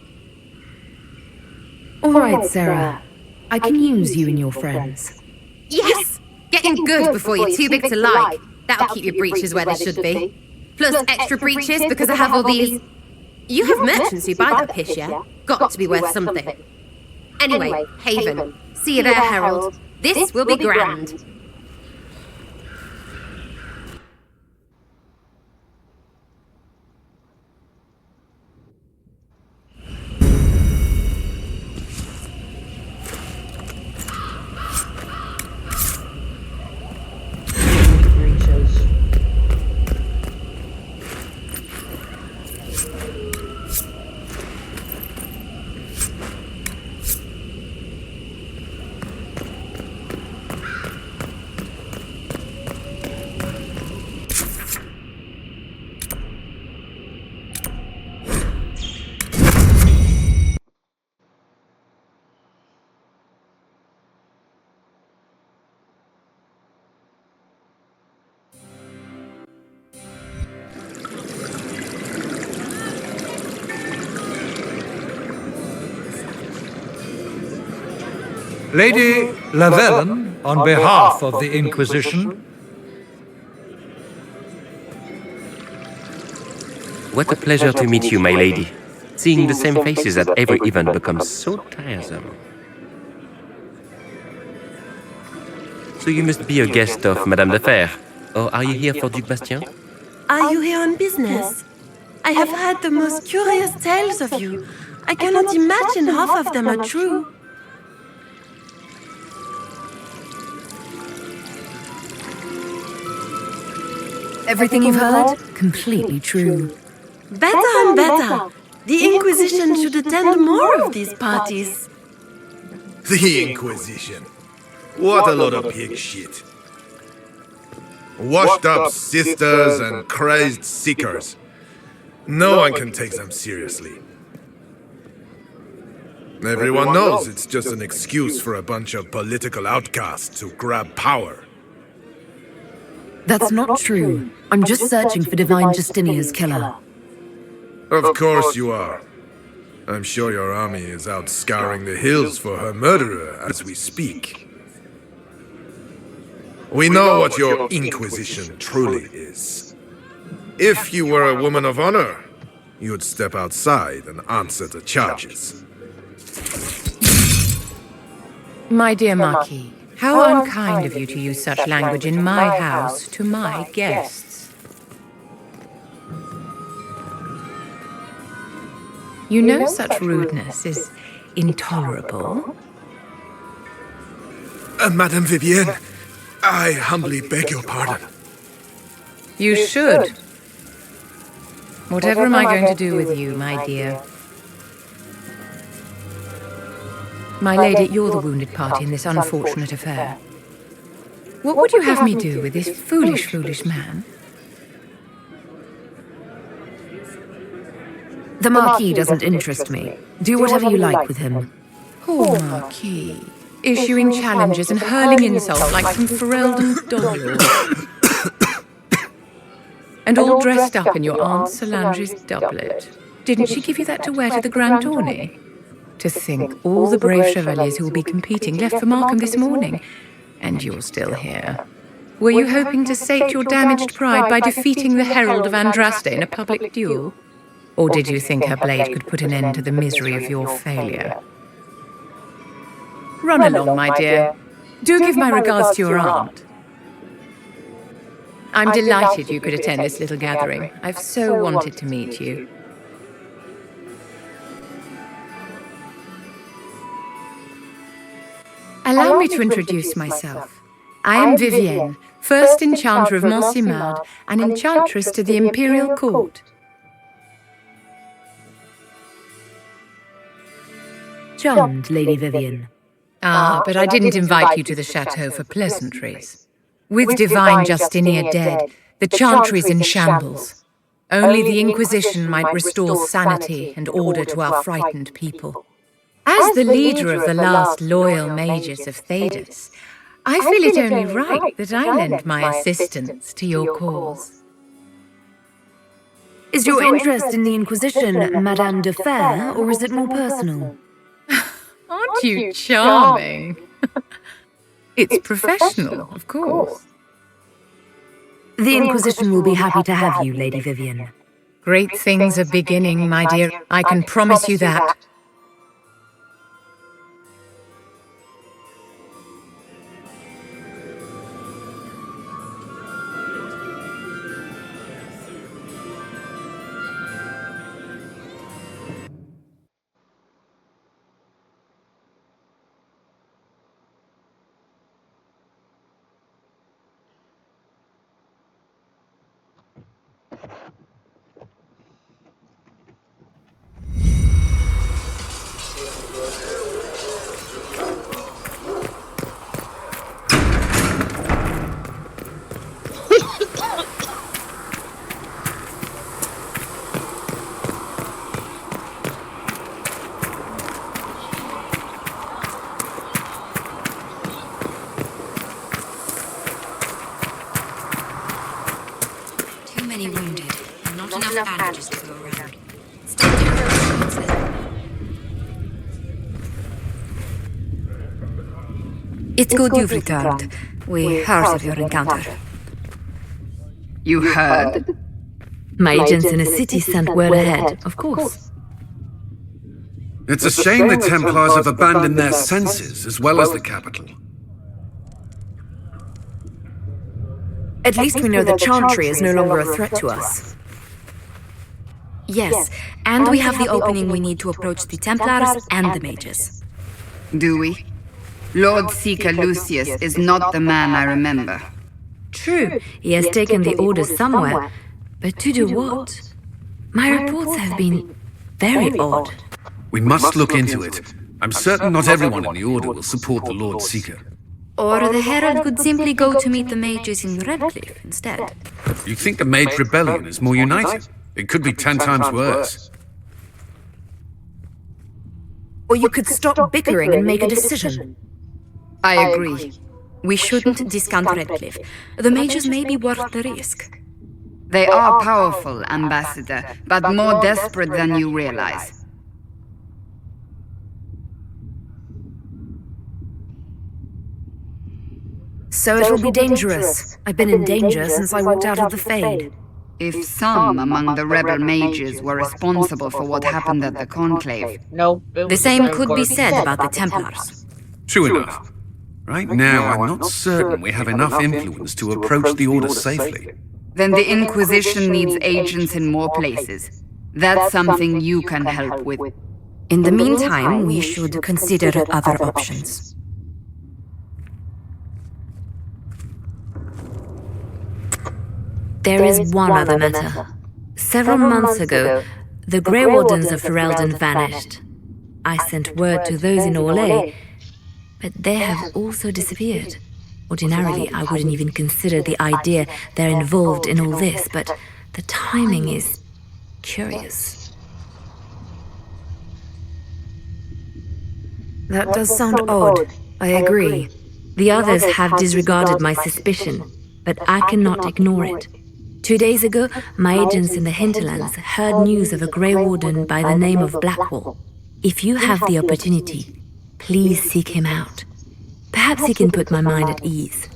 All right, Sarah. I can use you and your friends. Yes! Getting good before you're too big to like. That'll keep your breeches where they should be. Plus extra breeches because I have all these... You have merchants who buy that piss, yeah? Got to be worth something. Anyway, Haven. See you there, Herald. This will be grand. Lady Lavellen, on behalf of the Inquisition. What a pleasure to meet you, my lady. Seeing the same faces at every event becomes so tiresome. So you must be a guest of Madame de Fer. Or are you here for Duc Bastien? Are you here on business? I have heard the most curious tales of you. I cannot imagine half of them are true. Everything you've heard? Completely true. Better and better. The Inquisition should attend more of these parties. The Inquisition. What a lot of pig shit. Washed up sisters and crazed seekers. No one can take them seriously. Everyone knows it's just an excuse for a bunch of political outcasts to grab power. That's not true. I'm just searching for Divine Justinia's killer. Of course you are. I'm sure your army is out scouring the hills for her murderer as we speak. We know what your Inquisition truly is. If you were a woman of honor, you'd step outside and answer the charges. My dear Marquis, how unkind of you to use such language in my house to my guests. You know such rudeness is intolerable. Madame Vivienne, I humbly beg your pardon. You should. Whatever am I going to do with you, my dear? My lady, you're the wounded party in this unfortunate affair. What would you have me do with this foolish, foolish man? The Marquis doesn't interest me. Do whatever you like with him. Poor Marquis. Issuing challenges and hurling insults like some Ferelden doll. And all dressed up in your Aunt Solange's doublet. Didn't she give you that to wear to the Grand Tourney? To think all the brave chevaliers who will be competing left for Markham this morning, and you're still here. Were you hoping to sate your damaged pride by defeating the Herald of Andraste in a public duel? Or did you think her blade could put an end to the misery of your failure? Run along, my dear. Do give my regards to your aunt. I'm delighted you could attend this little gathering. I've so wanted to meet you. Allow me to introduce myself. I am Vivienne, first Enchanter of Montsimard and Enchantress to the Imperial Court. Charmed, Lady Vivienne. Ah, but I didn't invite you to the chateau for pleasantries. With Divine Justinia dead, the Chantry's in shambles. Only the Inquisition might restore sanity and order to our frightened people. As the leader of the last loyal mages of Thedas, I feel it only right that I lend my assistance to your cause. Is your interest in the Inquisition Madame de Fer, or is it more personal? Aren't you charming? It's professional, of course. The Inquisition will be happy to have you, Lady Vivienne. Great things are beginning, my dear. I can promise you that. Many wounded, and not enough bandages to go around. Stay there. It's good you've returned. We heard of your encounter. You heard? My agents in the city sent word ahead, of course. It's a shame the Templars have abandoned their senses as well as the capital. At least we know the Chantry is no longer a threat to us. Yes, and we have the opening we need to approach the Templars and the mages. Do we? Lord Seeker Lucius is not the man I remember. True, he has taken the orders somewhere, but to do what? My reports have been very odd. We must look into it. I'm certain not everyone in the Order will support the Lord Seeker. Or the Herald could simply go to meet the mages in Redcliffe instead. You think the Mage Rebellion is more united? It could be 10 times worse. Or you could stop bickering and make a decision. I agree. We shouldn't discount Redcliffe. The mages may be worth the risk. They are powerful, Ambassador, but more desperate than you realize. So it will be dangerous. I've been in danger since I walked out of the Fade. If some among the rebel mages were responsible for what happened at the Conclave... The same could be said about the Templars. True enough. Right now, I'm not certain we have enough influence to approach the Order safely. Then the Inquisition needs agents in more places. That's something you can help with. In the meantime, we should consider other options. There is one other matter. Several months ago, the Grey Wardens of Ferelden vanished. I sent word to those in Orlais, but they have also disappeared. Ordinarily, I wouldn't even consider the idea they're involved in all this, but the timing is curious. That does sound odd, I agree. The others have disregarded my suspicion, but I cannot ignore it. 2 days ago, my agents in the hinterlands heard news of a Grey Warden by the name of Blackwall. If you have the opportunity, please seek him out. Perhaps he can put my mind at ease.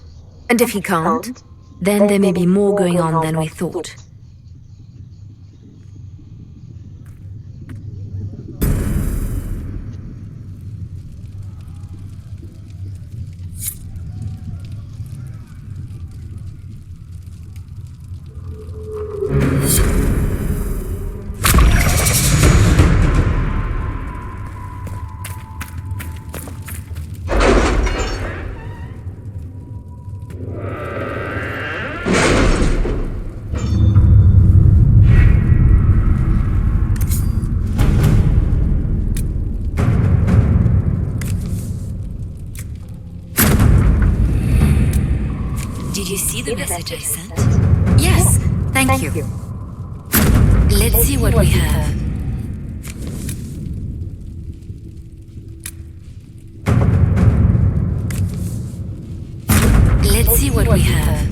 And if he can't, then there may be more going on than we thought. Did you see the message I sent? Yes, thank you. Let's see what we have. Let's see what we have.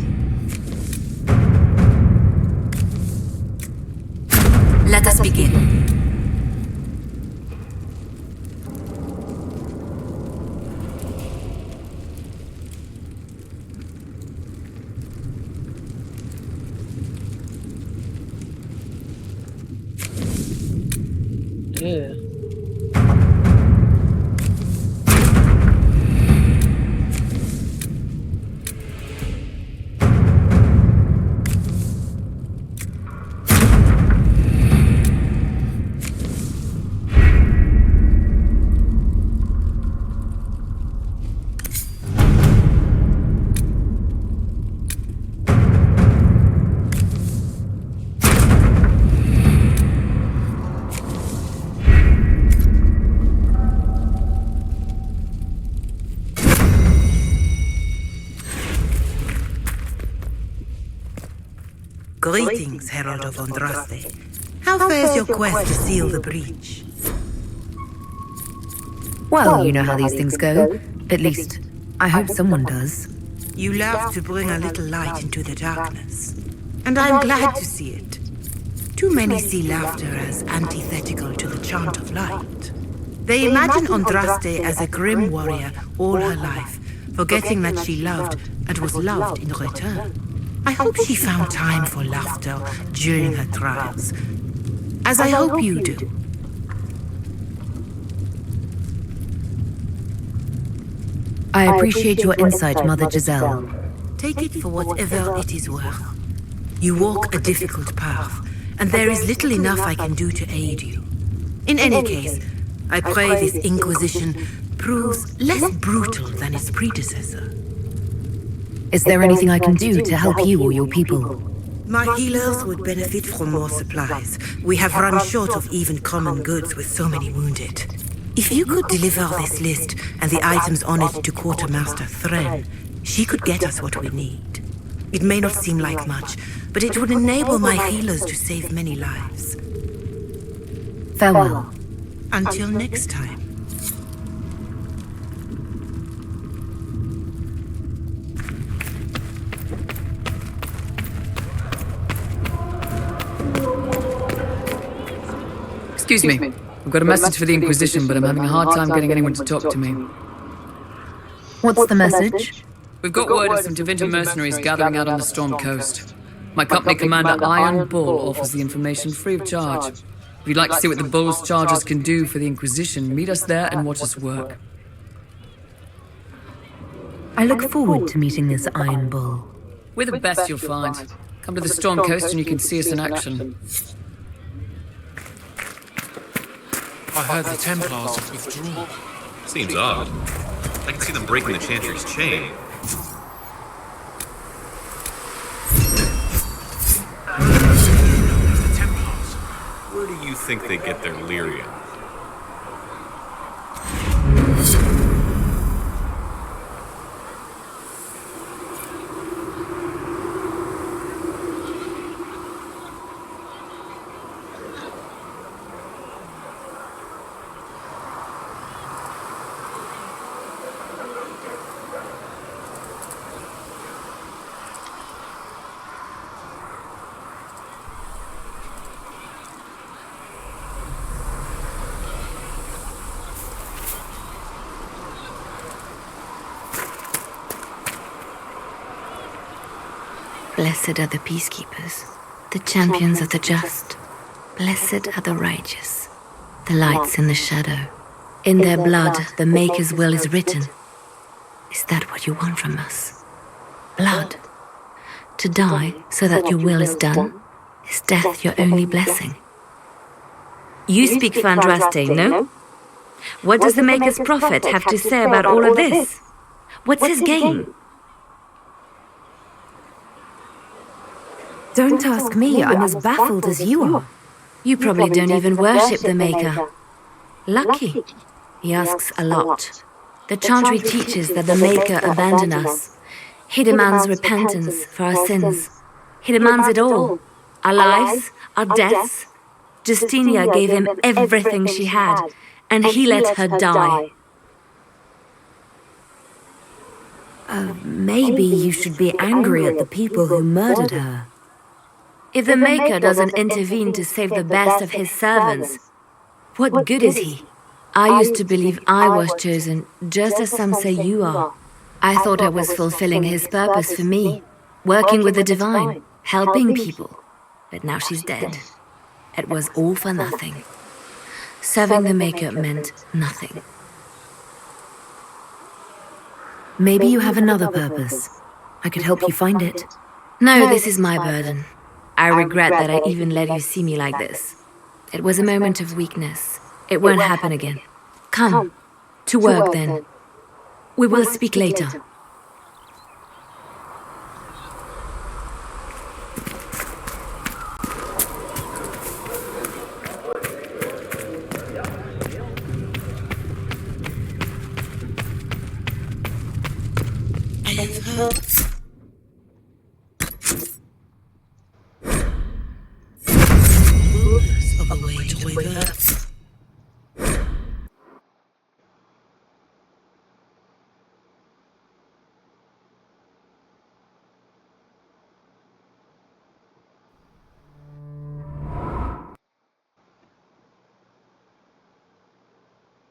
Let us begin. Yeah. Greetings, Herald of Andraste. How fares your quest to seal the breach? Well, you know how these things go. At least, I hope someone does. You love to bring a little light into the darkness. And I'm glad to see it. Too many see laughter as antithetical to the chant of light. They imagine Andraste as a grim warrior all her life, forgetting that she loved and was loved in return. I hope she found time for laughter during her trials, as I hope you do. I appreciate your insight, Mother Giselle. Take it for whatever it is worth. You walk a difficult path, and there is little enough I can do to aid you. In any case, I pray this Inquisition proves less brutal than its predecessor. Is there anything I can do to help you or your people? My healers would benefit from more supplies. We have run short of even common goods with so many wounded. If you could deliver this list and the items on it to Quartermaster Thren, she could get us what we need. It may not seem like much, but it would enable my healers to save many lives. Farewell. Until next time. Excuse me. I've got a message for the Inquisition, but I'm having a hard time getting anyone to talk to me. What's the message? We've got word of some Tevinter mercenaries gathering out on the Storm Coast. My company commander, Iron Bull, offers the information free of charge. If you'd like to see what the Bull's charges can do for the Inquisition, meet us there and watch us work. I look forward to meeting this Iron Bull. We're the best you'll find. Come to the Storm Coast and you can see us in action. I heard the Templars have withdrawn. Seems odd. I can see them breaking the Chantry's chain. The Templars. Where do you think they get their lyrium? Blessed are the peacekeepers, the champions of the just. Blessed are the righteous, the lights in the shadow. In their blood, the Maker's will is written. Is that what you want from us? Blood? To die so that your will is done? Is death your only blessing? You speak for Andraste, no? What does the Maker's prophet have to say about all of this? What's his game? Don't ask me, I'm as baffled as you are. You probably don't even worship the Maker. Lucky. He asks a lot. The Chantry teaches that the Maker abandoned us. He demands repentance for our sins. He demands it all. Our lives, our deaths. Justinia gave him everything she had, and he let her die. Maybe you should be angry at the people who murdered her. If the Maker doesn't intervene to save the best of his servants, what good is he? I used to believe I was chosen, just as some say you are. I thought I was fulfilling his purpose for me, working with the divine, helping people. But now she's dead. It was all for nothing. Serving the Maker meant nothing. Maybe you have another purpose. I could help you find it. No, this is my burden. I regret that I even let you see me like this. It was a moment of weakness. It won't happen again. Come, to work then. We will speak later. I have heard of a way to wake up.